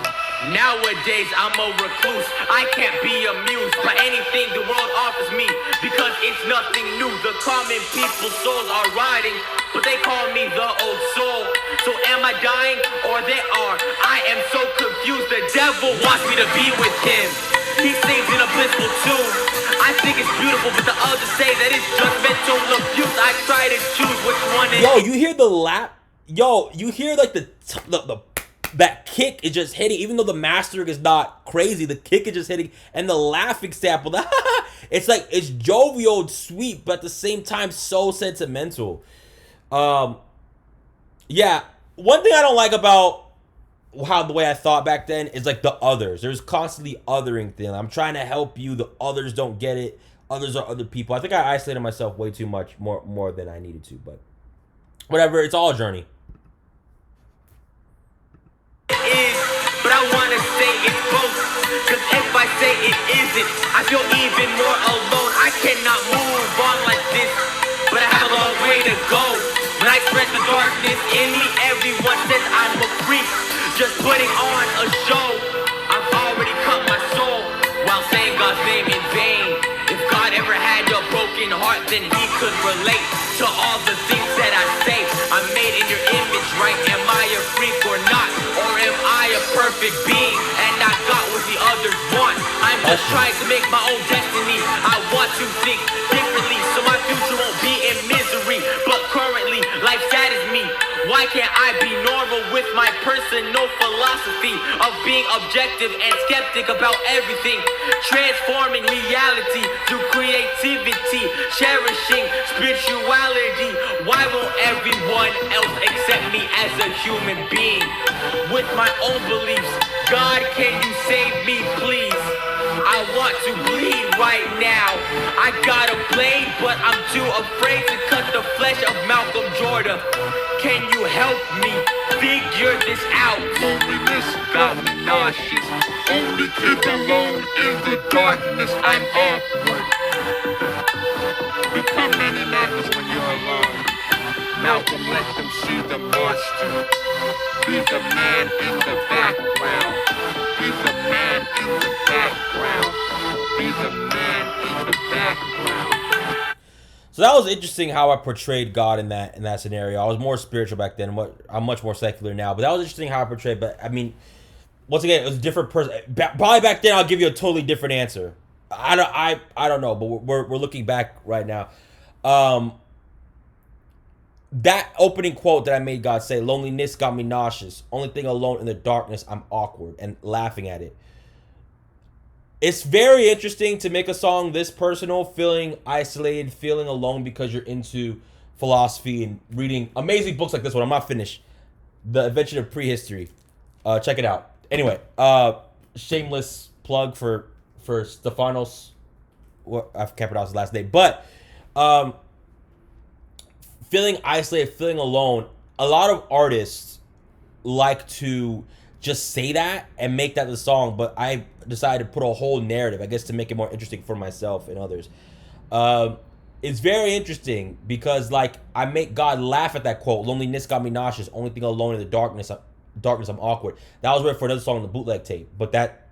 Nowadays I'm a recluse. I can't be amused by anything the world offers me, because it's nothing new. The common people's souls are rotting, but they call me the old soul. So am I dying, or they are? I am so confused. The devil wants me to be with him. He sings in a blissful tune. I think it's beautiful, but the others say that it's just mental abuse. I try to choose which one is. Yo, you hear the lap? Yo, you hear like the that kick is just hitting, even though the mastering is not crazy. The kick is just hitting, and the laughing sample. It's like it's jovial, sweet, but at the same time so sentimental. Yeah. One thing I don't like about the way I thought back then is like the others. There's constantly othering thing. I'm trying to help you. The others don't get it. Others are other people. I think I isolated myself way too much, more than I needed to. But whatever. It's all a journey. But I wanna say it's both, cause if I say it isn't, I feel even more alone. I cannot move on like this, but I have a long way to go. When I express the darkness in me, everyone says I'm a freak, just putting on a show. I've already cut my soul while saying God's name in vain. If God ever had a broken heart, then he could relate to all the things that I say. I'm made in your image, right? Am I a freak or not? Or am I a perfect being and I got what the others want? I'm just trying to make my own destiny. I want to think differently so my future won't be in misery. But currently, life saddens me. Why can't I be normal with my personal philosophy of being objective and skeptic about everything? Transforming reality through creativity, cherishing spirituality. Why won't everyone else accept me as a human being with my own beliefs? God, can you save me, please? I want to bleed right now. I got a blade, but I'm too afraid to cut the flesh of Malcolm Jordan. Can you help me figure this out? Loneliness got me nauseous. Only kid alone in the darkness. I'm awkward. Become Manny Mackens when you're alone. Malcolm, let them see the monster. Be the man in the background. Be the man in the background. Be the man in the background. So that was interesting how I portrayed God in that scenario. I was more spiritual back then. I'm much more secular now, but that was interesting how I portrayed. But I mean, once again, it was a different person. Probably back then, I'll give you a totally different answer. I don't know, but we're looking back right now. That opening quote that I made God say, "Loneliness got me nauseous. Only thing alone in the darkness, I'm awkward," and laughing at it. It's very interesting to make a song this personal, feeling isolated, feeling alone because you're into philosophy and reading amazing books like this one. I'm not finished. The Invention of Prehistory. Check it out. Anyway, shameless plug for Stefanos. I've kept it out his last name, but feeling isolated, feeling alone. A lot of artists like to just say that and make that the song, but I decided to put a whole narrative, I guess, to make it more interesting for myself and others. It's very interesting because, like, I make God laugh at that quote. Loneliness got me nauseous. Only thing alone in the darkness. Darkness, I'm awkward. That was written for another song on the bootleg tape. But that,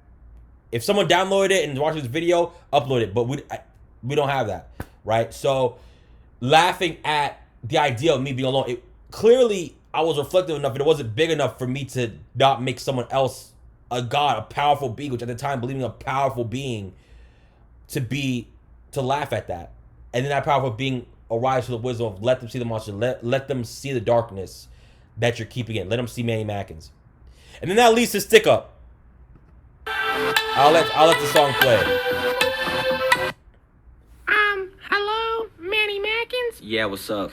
if someone downloaded it and watched this video, upload it. But we don't have that, right? So, laughing at the idea of me being alone, it clearly I was reflective enough, and it wasn't big enough for me to not make someone else a god, a powerful being, which at the time believing a powerful being to laugh at that. And then that powerful being arrives to the wisdom of let them see the monster, let them see the darkness that you're keeping in. Let them see Manny Mackens. And then that leads to Stick Up. I'll let the song play. Hello, Manny Mackens? Yeah, what's up?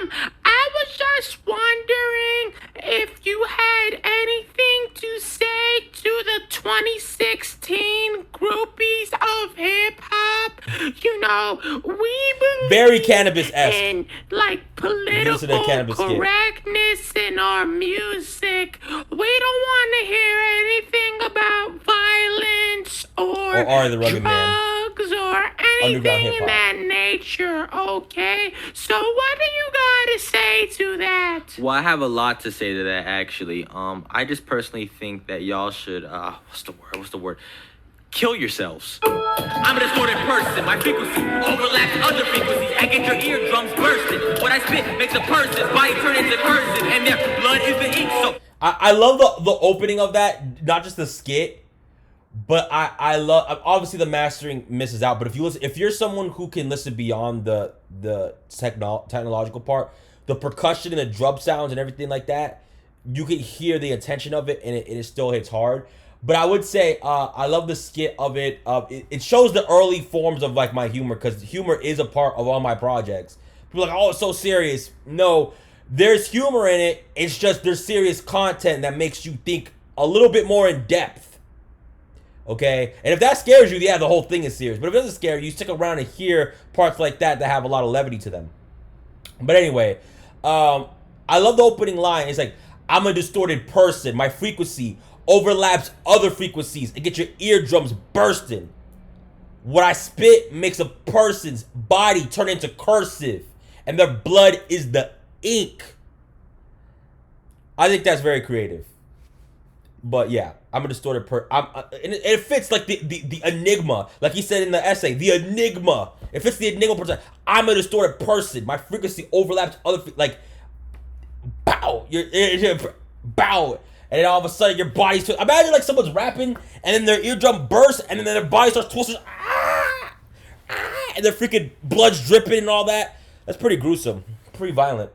I was just wondering if you had anything to say to the 2016 groupies of hip-hop. You know, we believe Very cannabis-esque. in, like, Listen to that political cannabis skit. correctness in our music. We don't want to hear anything about violence or the Rugged Man. drugs or Underground anything in hip-hop. that nature, okay? So what do you got to say to that? Well, I have a lot to say to that, actually. I just personally think that y'all should, what's the word? Kill yourselves. I'm a distorted person. My frequency overlaps other frequencies. I get your eardrums bursting. What I spit makes a person's body turn into cursive, and their blood is the ink. So I love the opening of that, not just the skit, but I love, obviously the mastering misses out, but if you're someone who can listen beyond the technological part, the percussion and the drum sounds and everything like that, you can hear the intention of it, and it still hits hard. But I would say I love the skit of it. It shows the early forms of, like, my humor, because humor is a part of all my projects. People are like, oh, it's so serious. No, there's humor in it. It's just there's serious content that makes you think a little bit more in depth. Okay? And if that scares you, yeah, the whole thing is serious. But if it doesn't scare you, stick around and hear parts like that have a lot of levity to them. But anyway, I love the opening line. It's like, I'm a distorted person. My frequency overlaps other frequencies and get your eardrums bursting. What I spit makes a person's body turn into cursive, and their blood is the ink. I think that's very creative. But yeah, I'm a distorted person. And it fits, like, the enigma, like he said in the essay, the enigma. It fits the enigma person. I'm a distorted person. My frequency overlaps other, like, bow, bow. And then all of a sudden, your body's... Imagine, like, someone's rapping, and then their eardrum bursts, and then their body starts twisting. And their freaking blood's dripping and all that. That's pretty gruesome. Pretty violent.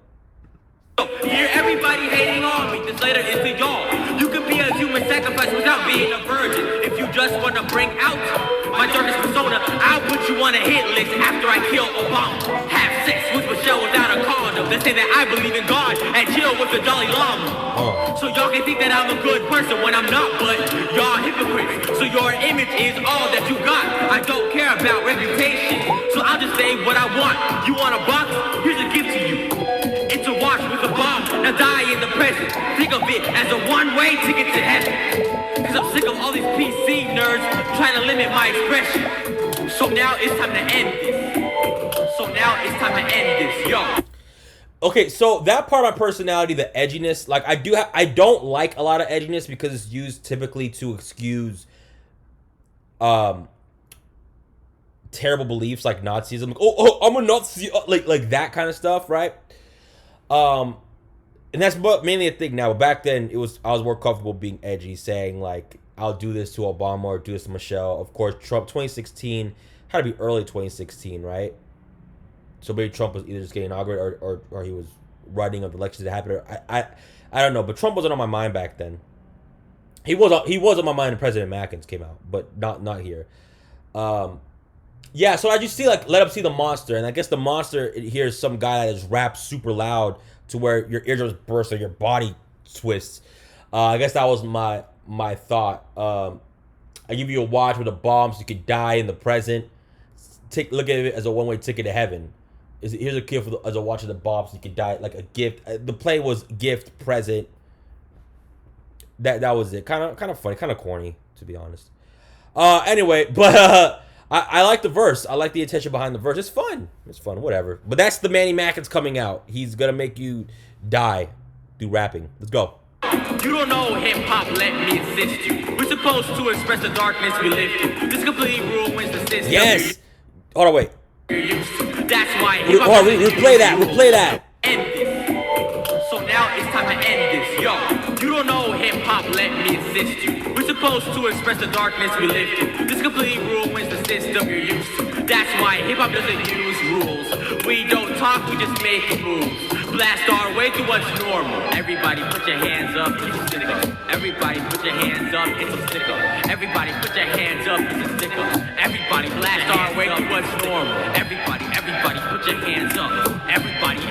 you hear everybody hating on me. This letter is to y'all. You can be a human sacrifice without being a virgin. If you just want to bring out my darkest persona, I'll put you on a hit list after I kill Obama. Have sex with Michelle without a condom. They say that I believe in God and chill with the Dalai Lama. So y'all can think that I'm a good person when I'm not, but y'all hypocrites. So your image is all that you got. I don't care about reputation, so I'll just say what I want. You want a box? Here's a gift to you. It's a watch with a bomb. Now die in the present. Think of it as a one-way ticket to heaven. Cause I'm sick of all these PC nerds trying to limit my expression. So now it's time to end this. Yo. Okay, so that part of my personality, the edginess, like, I don't like a lot of edginess because it's used typically to excuse terrible beliefs like Nazism. Like, oh, I'm a Nazi, like that kind of stuff, right? And that's mainly a thing now. But back then, I was more comfortable being edgy, saying, like, I'll do this to Obama or do this to Michelle. Of course, Trump, 2016, had to be early 2016, right? So maybe Trump was either just getting inaugurated or he was running of the elections that happened. I don't know, but Trump wasn't on my mind back then. He was on my mind when President Mackens came out, but not here. Yeah, so I just see, like, let him see the monster, and I guess the monster here is some guy that just raps super loud to where your eardrums burst or your body twists. I guess that was my thought. I give you a watch with a bomb so you could die in the present. Look at it as a one-way ticket to heaven. here's a gift as a watching the Bobs. You can die like a gift. The play was gift present. That was it. Kind of funny, kind of corny, to be honest. Anyway, but I like the verse. I like the intention behind the verse. It's fun. It's fun. Whatever. But that's the Manny Mackens coming out. He's gonna make you die through rapping. Let's go. You don't know hip-hop, let me assist you. We're supposed to express the darkness we live through. This completely ruins the system. Yes. Hold on, wait. That's why Hold on, replay that. Replay that. End this. So now it's time to end this. Yo, you don't know hip-hop, let me assist you. We're supposed to express the darkness we live through. This completely ruins the system you're used to. That's why hip-hop doesn't use rules. We don't talk, we just make moves. Blast our way through what's normal. Everybody put your hands up, it's a sticker. Everybody put your hands up, it's a sticker. Everybody put your hands up, it's a sticker. Everybody blast our way through what's normal. Everybody put your hands up. Everybody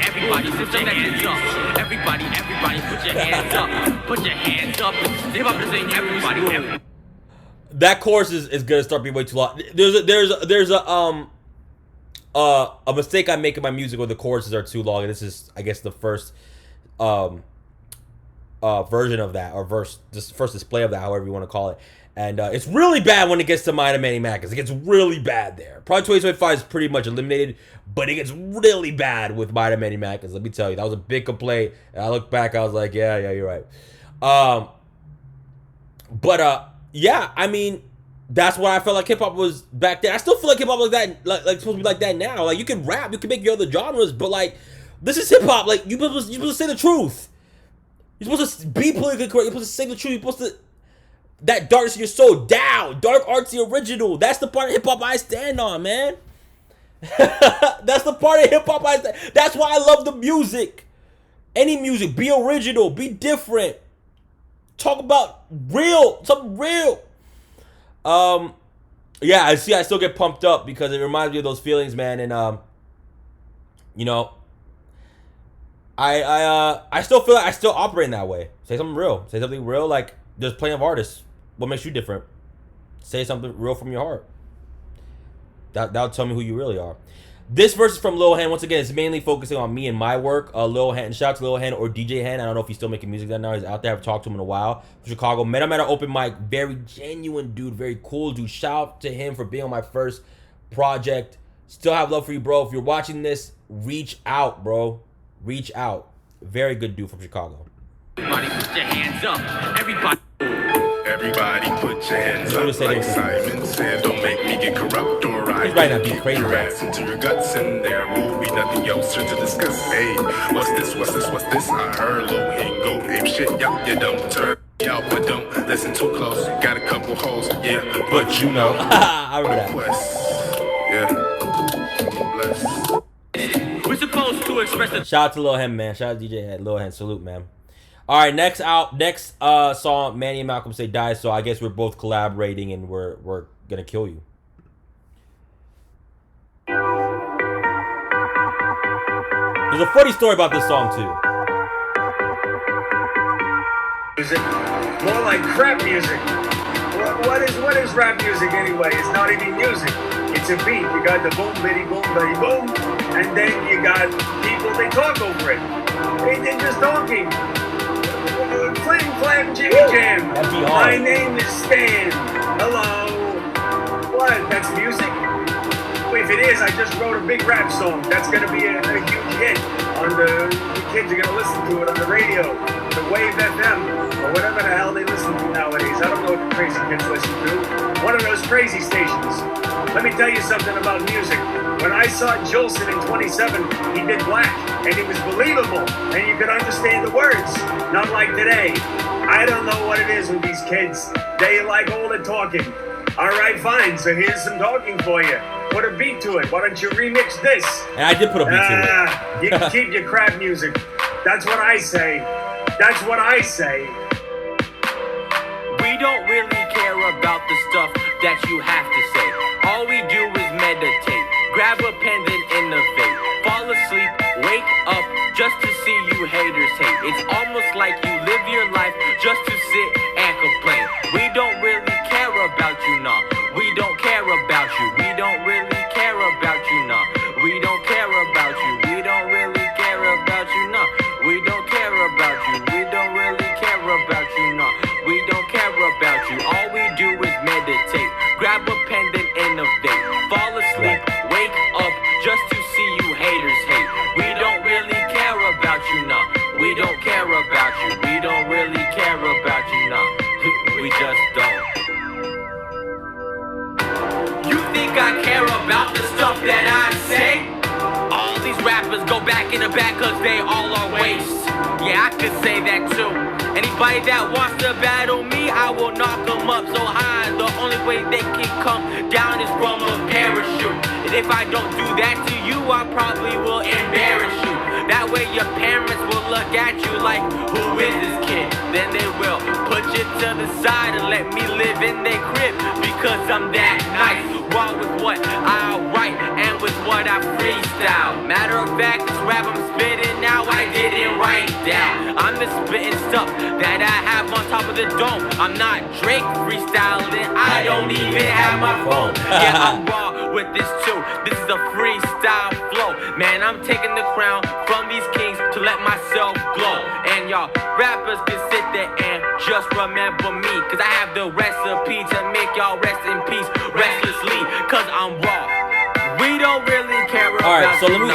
put your hands up. Everybody put your hands up. Put your hands up. Hip hop doesn't everybody. That chorus is gonna start being way too long. There's a mistake I make in my music where the choruses are too long, and this is, I guess, the first version of that, or first display of that, however you want to call it. And it's really bad when it gets to Mine and Manny Mackens. It gets really bad there. Probably 2025 is pretty much eliminated, but it gets really bad with Mine and Manny Mackens. Let me tell you, that was a big complaint. And I look back, I was like, yeah, you're right. Yeah, I mean, that's what I felt like hip hop was back then. I still feel like hip hop was that, like supposed to be like that now. Like, you can rap, you can make your other genres, but like, this is hip hop. Like, you're supposed to say the truth. You're supposed to be politically correct. You're supposed to say the truth. You're supposed to. That darkness in your soul, down. Dark art's the original. That's the part of hip hop I stand on, man. That's the part of hip hop I stand. That's why I love the music. Any music, be original, be different. Talk about real, something real. Yeah, I still get pumped up because it reminds me of those feelings, man. And you know, I still feel like I still operate in that way. Say something real. Say something real. Like, there's plenty of artists. What makes you different? Say something real from your heart. That'll tell me who you really are. This verse is from Lil Hen. Once again, it's mainly focusing on me and my work. Lil Hen, shout out to Lil Hen or DJ Hen. I don't know if he's still making music now. He's out there. I've talked to him in a while. From Chicago. Met him at an open mic. Very genuine dude. Very cool dude. Shout out to him for being on my first project. Still have love for you, bro. If you're watching this, reach out, bro. Reach out. Very good dude from Chicago. Everybody put your hands up. Everybody put your hands up. Like Simon said, don't make me get corrupt or I kick your ass into your guts, and there will be nothing else to discuss. Hey, what's this? I heard Lil Hen go ape shit. Yup, you don't turn out, but don't listen too close. Got a couple hoes, yeah, but you know. I remember that. Bless. We're supposed to express the. Shout out to Lil Hen, man. Shout out to DJ Hen. Lil Hen, salute, man. All right, next song, Manny and Malcolm Say Die. So I guess we're both collaborating and we're gonna kill you. There's a funny story about this song too. Music, more like crap music. What is rap music anyway? It's not even music. It's a beat. You got the boom, bitty, boom, and then you got people, they talk over it. They're just talking. Flim flam jimmy jam. My name is Stan. Hello. What? That's music? If it is, I just wrote a big rap song. That's gonna be a huge hit. The kids are gonna listen to it on the radio, the Wave FM, or whatever the hell they listen to nowadays. I don't know what the crazy kids listen to. One of those crazy stations. Let me tell you something about music. When I saw Jolson in 27, he did Black, and it was believable, and you could understand the words. Not like today. I don't know what it is with these kids. They like all the talking. All right, fine. So here's some talking for you. Put a beat to it. Why don't you remix this? And I did put a beat to it. You can keep your crap music. That's what I say. That's what I say. We don't really care about the stuff that you have to say. All we do is meditate. Grab a pen and innovate. Fall asleep, wake up just to see you haters hate. It's almost like you live your life just to sit and complain. We don't really care about you, nah. We don't care about you. We don't really care about you, nah. We don't care about you. just don't. You think I care about the stuff that I say? All these rappers go back in the back cause they all are waste. Yeah, I could say that too. Anybody that wants to battle me, I will knock them up so high. The only way they can come down is from a parachute. And if I don't do that to you, I probably will embarrass you. That way your parents will look at you like, who is this kid? Then they will put you to the side and let me live in their crib, because I'm that nice. Raw with what I write and with what I freestyle. Matter of fact, this rap I'm spitting now, I didn't write down. I'm just spitting stuff that I have on top of the dome. I'm not Drake freestyling, I don't even have my phone. Yeah, I'm raw with this too. This is a freestyle flow. Man, I'm taking the crown from these kings to let myself glow. And y'all rappers can sit there and just remember me, cause I have the recipe to make y'all rest in peace restlessly, cause I'm raw. We don't really care about. Alright, so let me.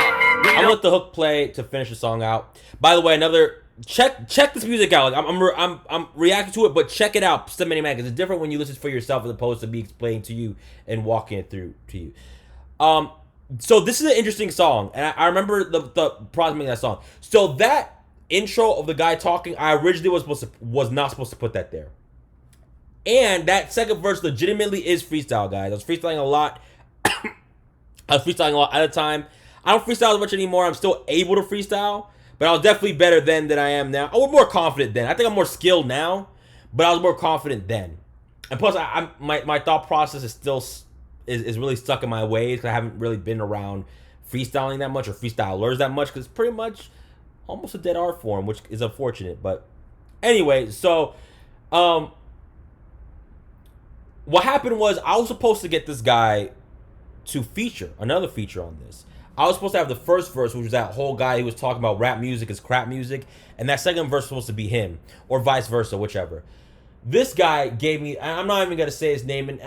you. I'm gonna let the hook play to finish the song out. By the way, another check this music out. I'm reacting to it, but check it out. Psst Im Manny Mackens. It's different when you listen for yourself as opposed to me explaining to you and walking it through to you. So this is an interesting song, and I remember the process making that song. So that intro of the guy talking, I originally was not supposed to put that there. And that second verse legitimately is freestyle, guys. I was freestyling a lot. At the time. I don't freestyle as much anymore. I'm still able to freestyle, but I was definitely better then than I am now. I was more confident then. I think I'm more skilled now, but I was more confident then. And plus, my thought process is still is really stuck in my ways, because I haven't really been around freestyling that much or freestylers that much, because it's pretty much almost a dead art form, which is unfortunate. But anyway, so what happened was I was supposed to get this guy to feature another feature on this. I was supposed to have the first verse, which was that whole guy who was talking about rap music is crap music, and that second verse was supposed to be him, or vice versa, whichever. This guy gave me, I'm not even gonna say his name, and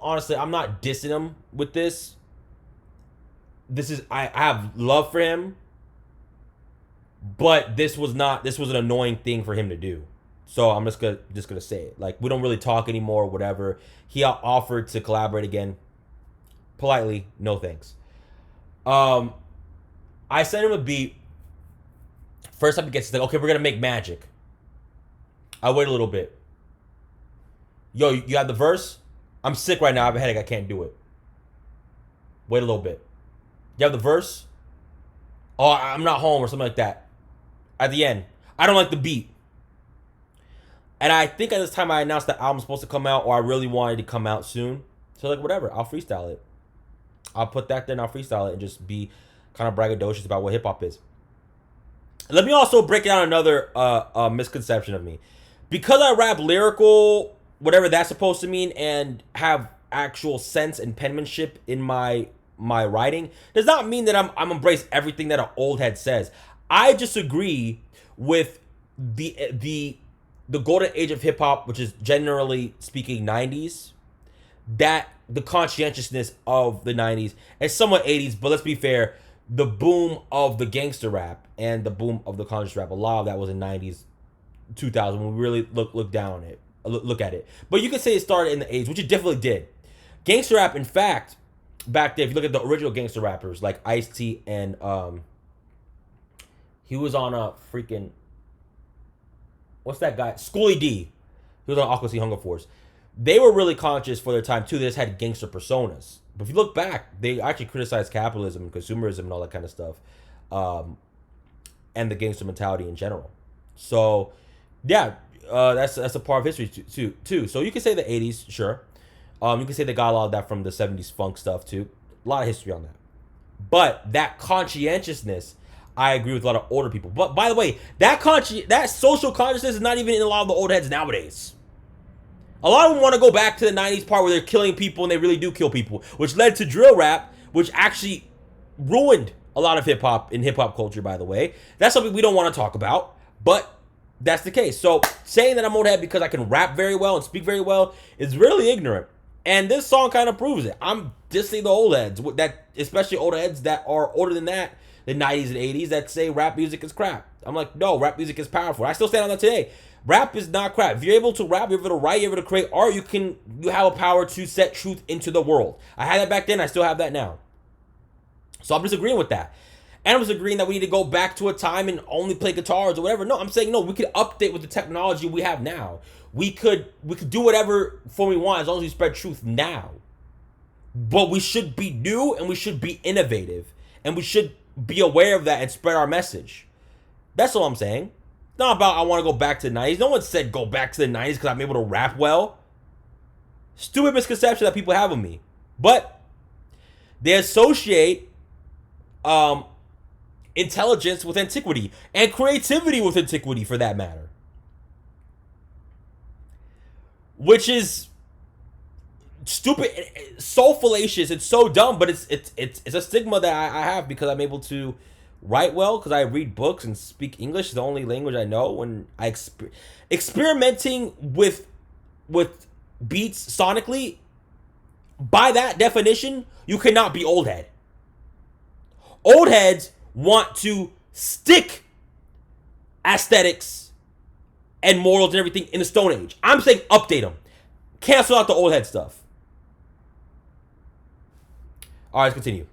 honestly, I'm not dissing him with this. I have love for him, but this was an annoying thing for him to do. So I'm just gonna say it. Like, we don't really talk anymore, whatever. He offered to collaborate again. Politely, no thanks. I sent him a beat. First time he gets, like, okay, we're gonna make magic. I wait a little bit. Yo, you have the verse? I'm sick right now. I have a headache. I can't do it. Wait a little bit. You have the verse? Oh, I'm not home, or something like that. At the end, I don't like the beat. And I think at this time I announced that album's supposed to come out, or I really wanted to come out soon. So, like, whatever, I'll freestyle it. I'll put that there and I'll freestyle it and just be kind of braggadocious about what hip-hop is. Let me also break down another misconception of me. Because I rap lyrical, whatever that's supposed to mean, and have actual sense and penmanship in my writing, does not mean that I'm embrace everything that an old head says. I disagree with the golden age of hip-hop, which is generally speaking 90s. That the conscientiousness of the 90s and somewhat 80s, but let's be fair, the boom of the gangster rap and the boom of the conscious rap, a lot of that was in 90s, 2000, when we really look down on it, look at it. But you could say it started in the 80s, which it definitely did. Gangster rap, in fact, back there, if you look at the original gangster rappers like Ice-T and he was on a freaking, what's that guy? Schoolie D. He was on Aqua Teen Hunger Force. They were really conscious for their time too. They just had gangster personas. But if you look back, they actually criticized capitalism and consumerism and all that kind of stuff, and the gangster mentality in general. So, yeah, that's a part of history too. So you can say the 80s, sure. You can say they got a lot of that from the 70s funk stuff too. A lot of history on that. But that conscientiousness, I agree with a lot of older people. But by the way, that social consciousness is not even in a lot of the old heads nowadays. A lot of them want to go back to the 90s part where they're killing people, and they really do kill people, which led to drill rap, which actually ruined a lot of hip-hop in hip-hop culture, by the way. That's something we don't want to talk about, but that's the case. So saying that I'm old head because I can rap very well and speak very well is really ignorant. And this song kind of proves it. I'm dissing the old heads, that especially old heads that are older than that, the 90s and 80s, that say rap music is crap. I'm like, no, rap music is powerful. I still stand on that today. Rap is not crap. If you're able to rap, you're able to write, you're able to create art, you have a power to set truth into the world. I had that back then, I still have that now. So I'm just agreeing with that. And I was agreeing that we need to go back to a time and only play guitars or whatever. No, I'm saying no, we could update with the technology we have now. We could do whatever form we want as long as we spread truth now. But we should be new and we should be innovative. And we should be aware of that and spread our message. That's all I'm saying. It's not about I want to go back to the 90s. No one said go back to the 90s because I'm able to rap well. Stupid misconception that people have of me. But they associate intelligence with antiquity and creativity with antiquity, for that matter, which is stupid, so fallacious. It's so dumb, but it's a stigma that I have because I'm able to write well, because I read books and speak English. It's the only language I know. When I experimenting with beats sonically, by that definition, you cannot be old head. Old heads want to stick aesthetics and morals and everything in the Stone Age. I'm saying update them. Cancel out the old head stuff. All right, let's continue.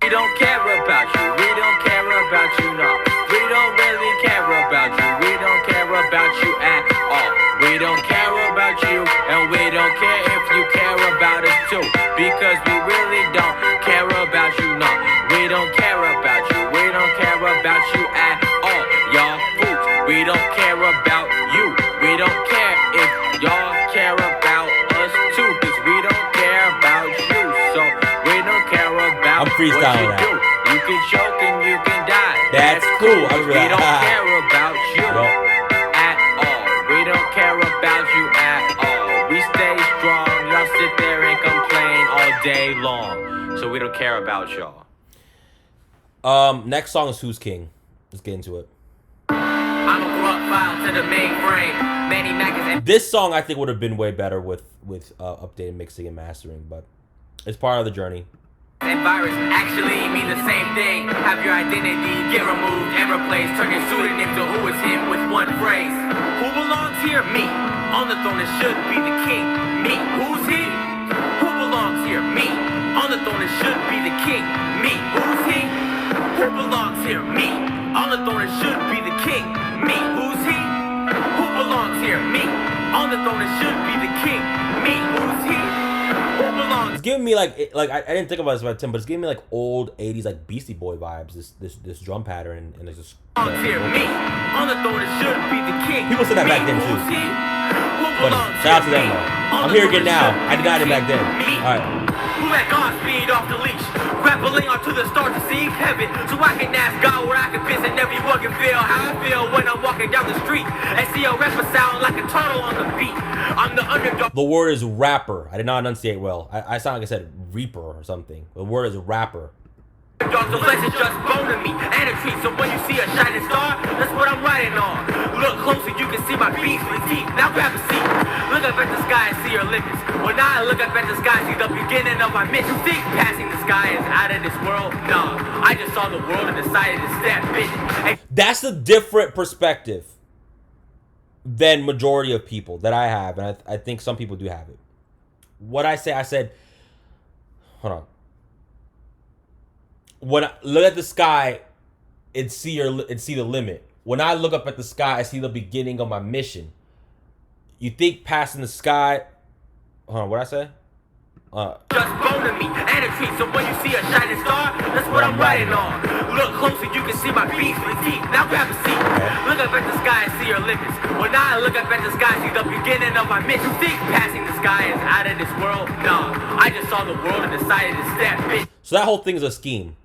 We don't care about you. We don't care about you, no. We don't really care about you. We don't care about you at all. We don't care about you, and we don't care if you care about us too. Because we really don't care about you, no. We don't care about you. We don't care about you at all. Y'all fools, we don't care about you. We don't care if y'all care about us too. Cause we don't care about you. So we don't care about I'm freestyling what you that. do. You can choke and you can die. That's cool. I We don't care about you at all. We don't care about you at all. We stay strong. Y'all sit there and complain all day long. So we don't care about y'all. Next song is Who's King. Let's get into it. I'm a corrupt file to the mainframe. Manny Mackens and This song I think would have been way better with updated mixing and mastering, but it's part of the journey. virus actually mean the same thing. Have your identity get removed and replaced. Turn your pseudonym to who is him with one phrase. Who belongs here? Me. On the throne that should be the king. Me. Who's he? Who belongs here? Me. On the throne that should be the king. Me. Who's he? Who belongs here? Me. On the throne that should be the king. Me. Who's he? Who belongs here? Me. On the throne that should be the king. Me. Who's he? Who belongs? It's giving me like I didn't think about this about Tim, but it's giving me like old 80s like Beastie Boy vibes. This drum pattern and there's this. Here, me. On the throne that should be the king. People said that back then too. Who's he? Who Funny. belongs Shout out to here? them Me. though. On I'm the here throne again that now. should I be denied it the back then. king. Me. All right. Who let God speed off the leash? Grappling onto the stars to see heaven. So I can ask God where I can piss and everyone can feel how I feel when I'm walking down the street and see a rapper sound like a turtle on the beat. I'm the underdog. The word is rapper. I did not enunciate well. I sound like I said reaper or something. The word is rapper. Dog, the flesh is just bone to me and a treat. So when you see a shining star, that's what I'm riding on. Look closer, you can see my beastly teeth. Now grab a seat. Look up at the sky and see your limits. When I look up at the sky, see the beginning of my mission. You think passing the sky is out of this world? Nah, I just saw the world and decided to step in. And That's a different perspective than majority of people that I have, and I think some people do have it. What I said, hold on. When I look at the sky and see the limit. When I look up at the sky, I see the beginning of my mission. You think passing the sky? Hold on, what I say? just bone to me and a treat. So when you see a shining star, that's what I'm riding on. Look closer, you can see my beastly teeth. Now grab a seat. Look up at the sky and see your limits. When I look up at the sky, see the beginning of my mission. You think passing the sky is out of this world? Nah, I just saw the world and decided to step in. So that whole thing is a scheme.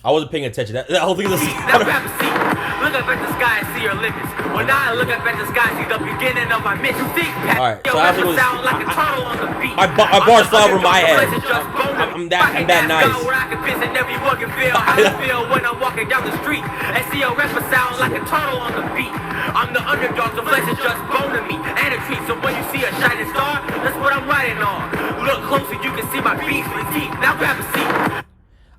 I wasn't paying attention. That whole thing is a scheme. Now grab a seat. Look up at the sky and see your limits. When I look up at the sky, see the beginning of my mission. You think Alright, so I think it was- sound like a turtle on the beat. I bars fell over my head. I'm that nice. Where I can piss and everyone can feel how I feel when I'm walking down the street and see a rapper sound like a turtle on the beat. I'm the underdog, the flesh is just bone to me and a treat. So when you see a shining star, that's what I'm riding on. Look closer, you can see my beastly teeth. Now grab a seat.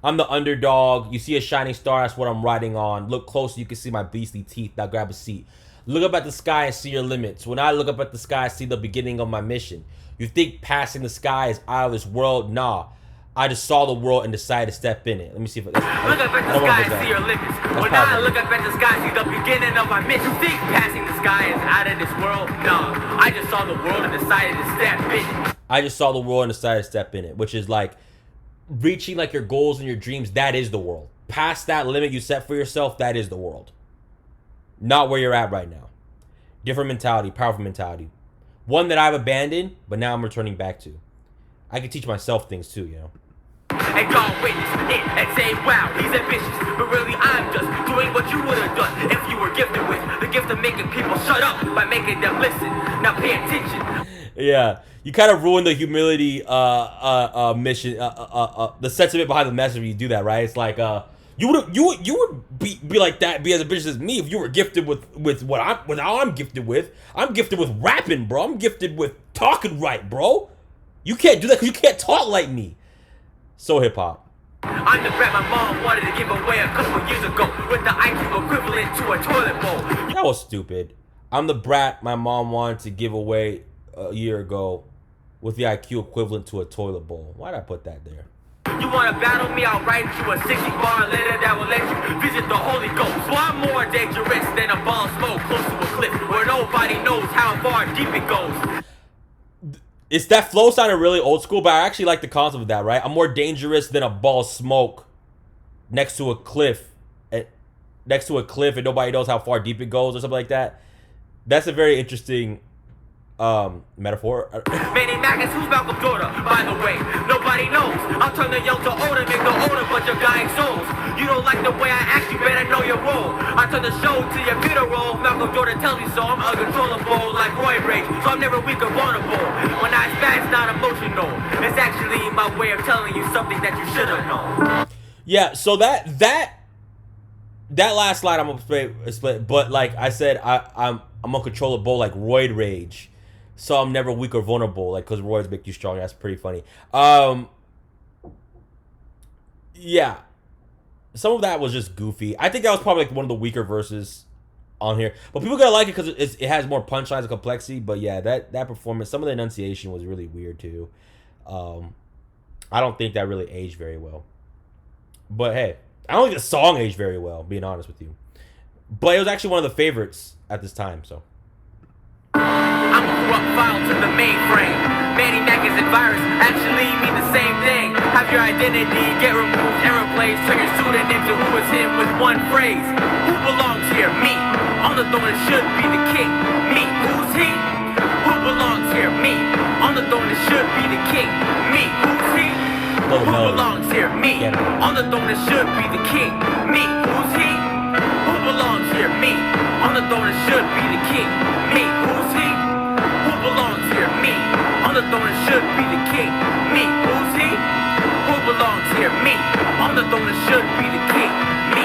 I'm the underdog. You see a shining star, that's what I'm riding on. Look closer, you can see my beastly teeth. Now grab a seat. Look up at the sky and see your limits. When I look up at the sky, I see the beginning of my mission. You think passing the sky is out of this world? Nah. I just saw the world and decided to step in it. Let me see if Look up at the sky and see your limits. When I look up at the sky, see the beginning of my mission. You think passing the sky is out of this world? Nah. I just saw the world and decided to step in it. I just saw the world and decided to step in it, which is like reaching like your goals and your dreams. That is the world. Past that limit you set for yourself, that is the world. Not where you're at right now. Different mentality, powerful mentality. One that I've abandoned, but now I'm returning back to. I can teach myself things too, you know. And God witness it and say, wow, he's ambitious. But really, I'm just doing what you would have done if you were gifted with the gift of making people shut up by making them listen. Now pay attention. Yeah, you kind of ruin the humility mission, the sentiment behind the message when you do that, right? It's like you would be like that, be as ambitious as me if you were gifted with what I'm gifted with. I'm gifted with rapping, bro. I'm gifted with talking right, bro. You can't do that because you can't talk like me. So hip hop. I'm the brat my mom wanted to give away a couple years ago with the IQ equivalent to a toilet bowl. That was stupid. I'm the brat my mom wanted to give away a year ago with the IQ equivalent to a toilet bowl. Why'd I put that there? You wanna battle me? I'll write you a 60-bar letter that will let you visit the Holy Ghost. So I'm more dangerous than a ball of smoke close to a cliff where nobody knows how far deep it goes. It's that flow sounded really old school, but I actually like the concept of that, right? I'm more dangerous than a ball of smoke next to a cliff. And nobody knows how far deep it goes or something like that. That's a very interesting metaphor. Manny Mackens, who's Malcolm's daughter, by the way? Nobody knows. I'll turn the young to older, make the older bunch of dying souls. You don't like the way I act, you better know your role. I turn the show to your bitter role. Malcolm's daughter tells me so. I'm uncontrollable like Roy Rage, so I'm never weak or vulnerable. When I spaz, it's not emotional. It's actually my way of telling you something that you should have known. Yeah, so that last slide I'm gonna explain, but like I said, I'm uncontrollable like roid rage. So I'm never weak or vulnerable, like, because roids make you strong. That's pretty funny. Yeah. Some of that was just goofy. I think that was probably like one of the weaker verses on here. But people gotta like it because it has more punchlines and complexity. But yeah, that performance, some of the enunciation was really weird too. I don't think that really aged very well. But hey, I don't think the song aged very well, being honest with you. But it was actually one of the favorites at this time, so. I'm a corrupt file to the mainframe. Manny Mackens and virus actually mean the same thing. Have your identity get removed and replaced. Turn your pseudonym to who is him with one phrase. Who belongs here? Me. On the throne it should be the king. Me. Who's he? Who belongs here? Me. On the throne it should be the king. Me. Who's he? Who belongs here? Me. On the throne it should be the king. Me. Who's he? Who belongs here? Me. On the throne it should be the king. Me. Who's he? Who belongs here? Me. On the throne it should be the king. Me. Who's he? Who belongs here? Me. On the throne it should be the king. Me.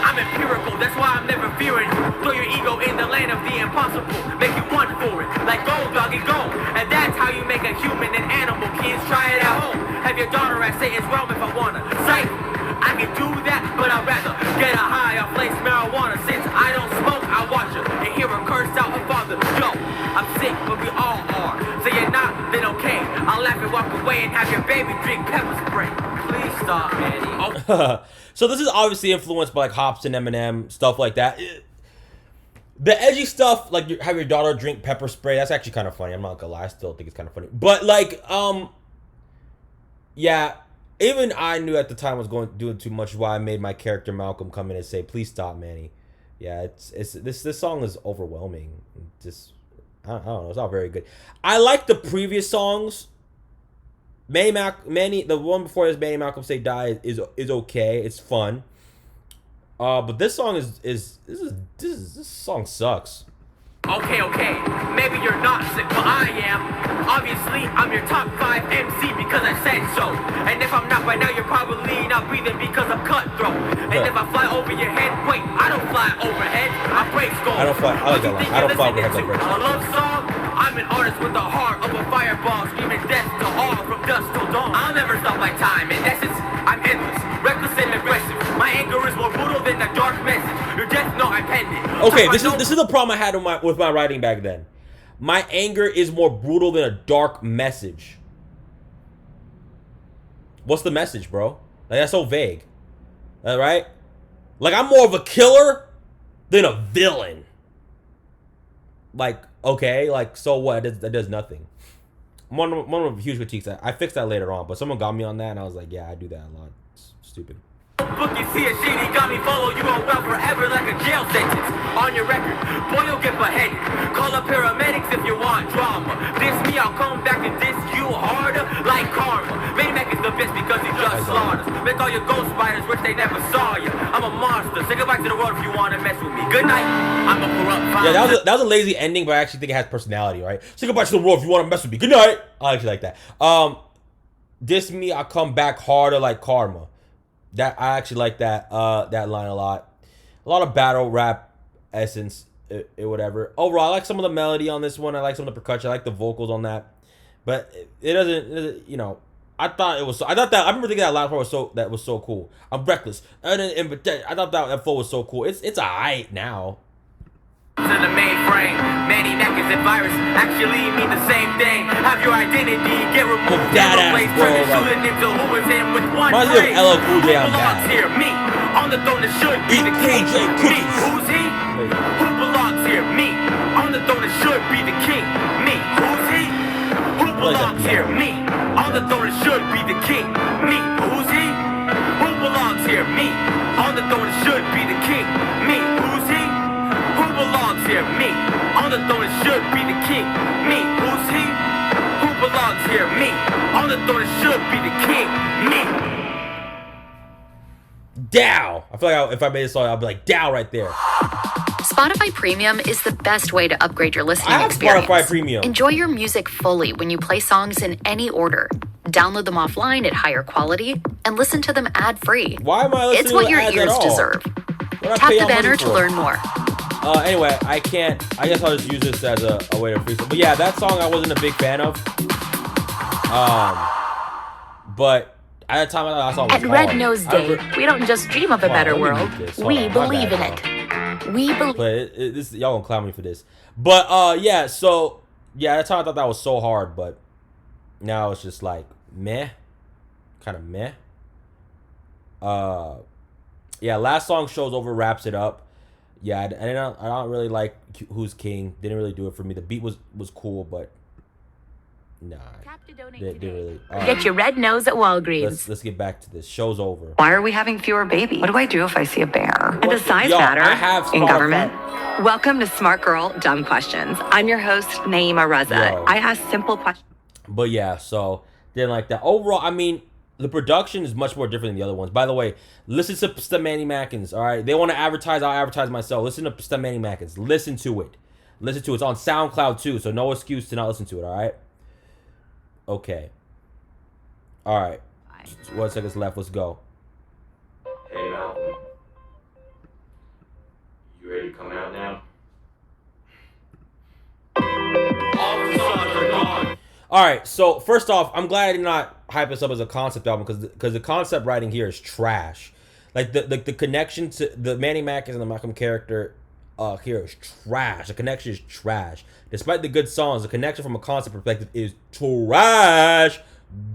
I'm empirical, that's why I'm never fearing you. Throw your ego in the land of the impossible. Make you want for it. Like go, doggy, go. And that's how you make a human an animal. Kids, try it at home. Have your daughter at Satan's realm if I wanna. Psych. I can do that, but I'd rather get a high off lace marijuana. Since I don't smoke, I watch her and hear her curse out her father. Yo, I'm sick, but we all are. So you're not, then okay. I'll laugh and walk away and have your baby drink pepper spray. Please stop, Manny. Oh. So this is obviously influenced by like Hops and Eminem, stuff like that. The edgy stuff, like have your daughter drink pepper spray, that's actually kind of funny. I'm not gonna lie, I still think it's kind of funny. But like, yeah. Even I knew at the time I was doing too much. Why I made my character Malcolm come in and say, "Please stop, Manny." Yeah, this song is overwhelming. Just I don't know. It's not very good. I like the previous songs. Manny, the one before this, Manny Malcolm Say Die is okay. It's fun. But this song this song sucks. Okay, maybe you're not sick, but I am. Obviously, I'm your top 5 MC because I said so. And if I'm not right now, you're probably not breathing because I'm cutthroat. And if I fly over your head, wait, I don't fly overhead. I break skulls. I don't fly. I like that line. I don't fly overhead like break skulls. A love song? I'm an artist with the heart of a fireball, screaming death to all from dusk till dawn. I'll never stop my time. In essence, I'm endless, reckless and aggressive. My anger is more brutal than a dark message. Your death note I penned it. Okay, this is the problem I had with my writing back then. My anger is more brutal than a dark message. What's the message, bro? Like, that's so vague. All right? Like, I'm more of a killer than a villain. Like, okay, like, so what? That does nothing. One of the huge critiques. I fixed that later on, but someone got me on that, and I was like, yeah, I do that a lot. It's stupid. Book you see a shit, he got me follow you on well forever like a jail sentence. On your record, boy, you'll get beheaded. Call up paramedics if you want drama. Diss me, I'll come back and diss you harder like karma. Maniac is the best because he just slaughters. Make all your ghost spiders wish they never saw you. I'm a monster. Say goodbye to the world if you want to mess with me. Good night. I'm a corrupt fire. Yeah, that was a lazy ending, but I actually think it has personality, right? Say goodbye to the world if you want to mess with me. Good night. I actually like that. Diss me, I'll come back harder like karma. That I actually like that that line a lot. A lot of battle rap essence, whatever. Overall, I like some of the melody on this one. I like some of the percussion. I like the vocals on that. But it doesn't, you know. I thought that I remember thinking that last part was so cool. I'm reckless. I thought that flow was so cool. It's alright now. To the mainframe, Manny Mackens and virus actually mean the same thing. Have your identity get removed, that replaced, turn the shooting into who is in with one reminds me of phrase. LL Cool J Who on belongs that. here? Me. On the throne that should be the king. Me. Who's he? Who belongs here? Me. On the throne that should be the king. Me. Who's he? Who belongs here? Me. On the throne that should be the king. Me. Who's he? Who belongs here? Me. On the throne that should be the king. Me. Who's he? Who belongs here? Me. On the throne that should be the king. Me. Who's he? Who belongs here? Me. On the throne that should be the king. Me. Dow. I feel like if I made a song, I'd be like Dow right there. Spotify Premium is the best way to upgrade your listening I have experience. Spotify Premium. Enjoy your music fully when you play songs in any order. Download them offline at higher quality and listen to them ad-free. Why am I listening It's what to your ads at ears all? deserve. What do I Tap pay the y'all money banner to for? learn more. Anyway, I guess I'll just use this as a way to freestyle. But yeah, that song I wasn't a big fan of. But at the time I thought that song was At hard. Red Nose Day, we don't just dream of a Hold on, better let me world. mute this. Hold We on, my believe in bad, it. We believe. But this y'all gonna clown me for this. But yeah, so yeah, at the time I thought that was so hard, but now it's just like meh, kind of meh. Yeah, last song shows over, wraps it up. Yeah, I don't really like Who's King. Didn't really do it for me. The beat was cool, but nah, didn't really. All Get right, your red nose at Walgreens. let's get back to this. Show's over. Why are we having fewer babies? What do I do if I see a bear? And does size Yo, matter I have in Spotify. government? Welcome to Smart Girl Dumb Questions. I'm your host, Naima Reza. Yo. I ask simple questions. But yeah, so didn't like that. Overall, I mean, the production is much more different than the other ones. By the way, listen to Psst Im Manny Mackens, all right? They want to advertise, I'll advertise myself. Listen to Psst Im Manny Mackens. Listen to it. Listen to it. It's on SoundCloud too, so no excuse to not listen to it, all right? Okay. All right. 1 second left. Let's go. Hey Malcolm, you ready to come out now? All the songs are gone. All right. So first off, I'm glad I did not hype this up as a concept album because the concept writing here is trash. Like the connection to the Manny Mackens and the Malcolm character here is trash. The connection is trash. Despite the good songs, the connection from a concept perspective is trash.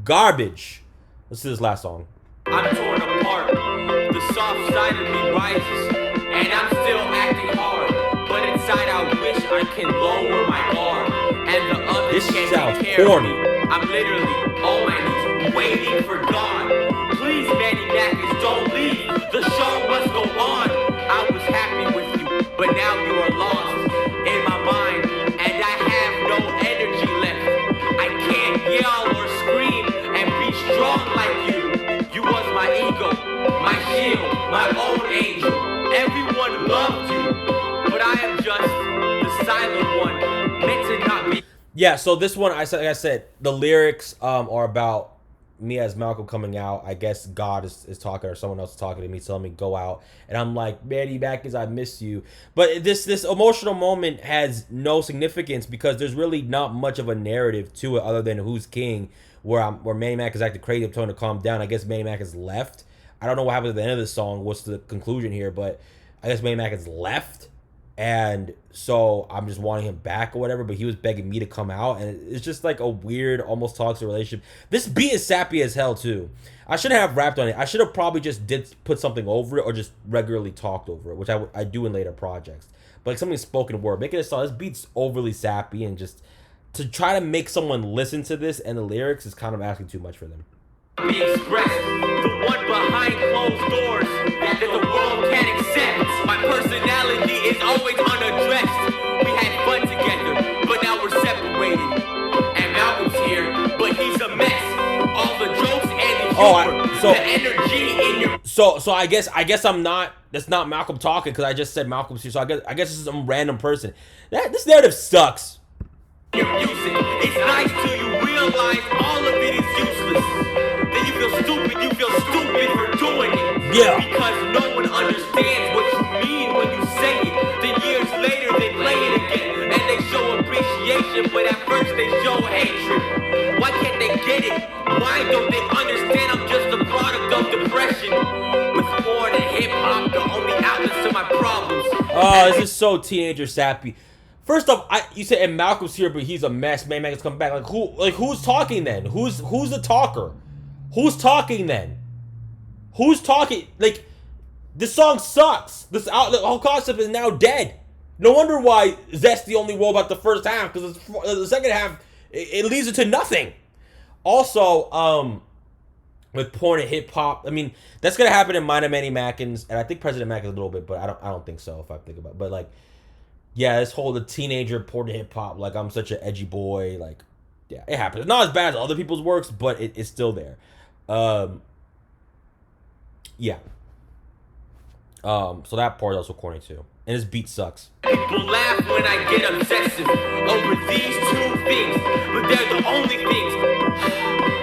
Garbage. Let's do this last song. I'm torn apart. The soft side of me rises, and I'm still acting hard. But inside, I wish I can lower my guard, and the others This can't sounds take care of corny. me. I'm literally on my knees, waiting for God. Please, Manny Mackens, don't leave. The show must go on. I was happy with you, but now you are lost in my mind, and I have no energy left. I can't yell or scream and be strong like you. You was my ego, my shield, my own angel. Everyone loved you, but I am just the silent one, meant to not be. Yeah, so this one, like I said, the lyrics are about me as Malcolm coming out. I guess God is talking, or someone else is talking to me, telling me go out, and I'm like, Manny Mackens, I miss you. But this emotional moment has no significance because there's really not much of a narrative to it other than Who's King, where Manny Mackens acted crazy, I'm telling him to calm down. I guess Manny Mackens left. I don't know what happened at the end of the song. What's the conclusion here? But I guess Manny Mackens left. And so I'm just wanting him back or whatever, but he was begging me to come out, and it's just like a weird, almost toxic relationship. This beat is sappy as hell too. I shouldn't have rapped on it. I should have probably just did put something over it or just regularly talked over it, which I do in later projects. But like something spoken word, making a song. This beat's overly sappy, and just to try to make someone listen to this and the lyrics is kind of asking too much for them. Be expressed, the one behind closed doors that the world can't accept. My personality is always unaddressed. We had fun together, but now we're separated. And Malcolm's here, but he's a mess. All the jokes and the humor, the energy in your So I guess I'm not. That's not Malcolm talking because I just said Malcolm's here. So I guess this is some random person. This narrative sucks. your music. It's nice till you realize all of it is useless. Then you feel stupid for doing it. Yeah. Because no one understands what you mean when you say it. Then years later they play it again and they show appreciation, but at first they show hatred. Why can't they get it? Why don't they understand I'm just a product of depression? With porn and hip hop, the only outlets to my problems. Oh, this is so teenager sappy. First off, you said and Malcolm's here, but he's a mess. Man, Mackens come back. Who's talking then? Who's the talker? Who's talking then? Who's talking? Like, this song sucks. The whole concept is now dead. No wonder why Zest the only role about the first half, because the second half it leads it to nothing. Also, with porn and hip hop, I mean that's gonna happen in Manny Mackens, and I think President Mackens a little bit, but I don't think so if I think about it. But like, yeah, this whole the teenager porn and hip hop, like I'm such an edgy boy, like yeah, it happens. It's not as bad as other people's works, but it's still there. Yeah. So that part is also corny too, and his beat sucks. People laugh when I get obsessive over these two things, but they're the only things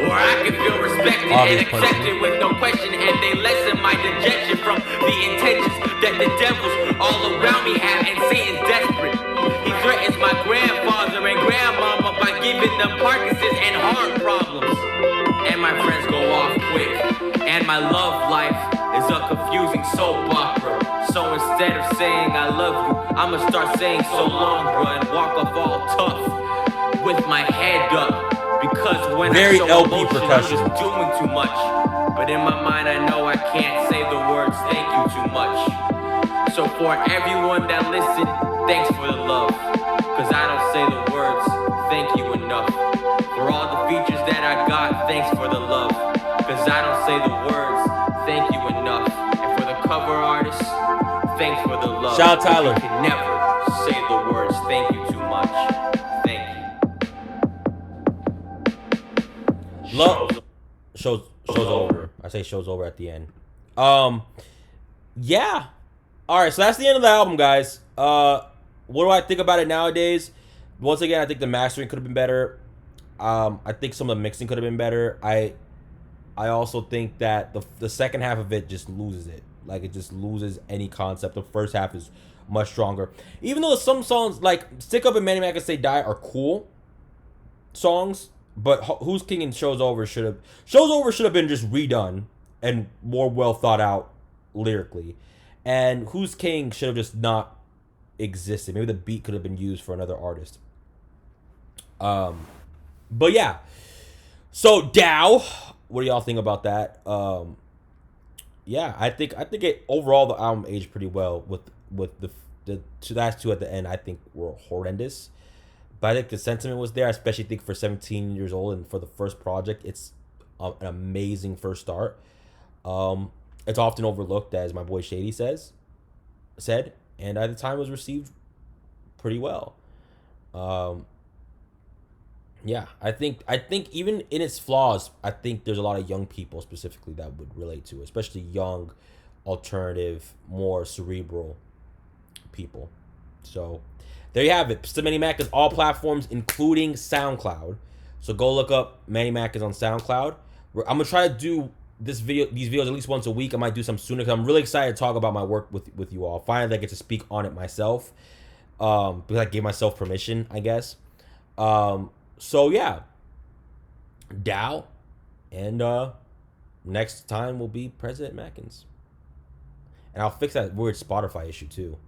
where I can feel respected and accepted with no question, and they lessen my dejection from the intentions that the devils all around me have, and Satan's desperate. He threatens my grandfather and grandmama by giving them Parkinson's and heart problems. And my friends go off quick, and my love life is a confusing soap opera. So instead of saying I love you, I'ma start saying so long, bro, and walk off all tough with my head up. Because when Very I show LP emotion, percussion. I'm just doing too much. But in my mind, I know I can't say the words thank you too much. So for everyone that listened, thanks for the love. Cause I don't say the words thank you enough. For all the features that I got, thanks for the love. Cause I don't say the words thank you enough. And for the cover artist, thanks for the love. Shout out Tyler. You can never say the words thank you too much. Thank you. Love show's over. I say show's over at the end. Yeah. All right, so that's the end of the album, guys. What do I think about it nowadays? Once again, I think the mastering could have been better. I think some of the mixing could have been better. I also think that the second half of it just loses it. Like, it just loses any concept. The first half is much stronger. Even though some songs like Stick Up and Manny Mackens Say Die are cool songs, but Who's King and Show's Over should have been just redone and more well thought out lyrically. And Who's King should have just not existed. Maybe the beat could have been used for another artist. But yeah. So Dow, what do y'all think about that? Yeah, I think it overall the album aged pretty well with the last two at the end. I think were horrendous. But I think the sentiment was there. I especially think for 17 years old and for the first project, it's an amazing first start. It's often overlooked, as my boy Shady said, and at the time was received pretty well. Yeah, I think even in its flaws, I think there's a lot of young people specifically that would relate to it, especially young, alternative, more cerebral people. So there you have it. Psst Im Manny Mackens, all platforms, including SoundCloud. So go look up Manny Mackens on SoundCloud. I'm gonna try to do these videos at least once a week. I might do some sooner because I'm really excited to talk about my work with you all. Finally, I get to speak on it myself, because I gave myself permission, I guess. So yeah, Dow, and next time will be President Mackens, and I'll fix that weird Spotify issue too.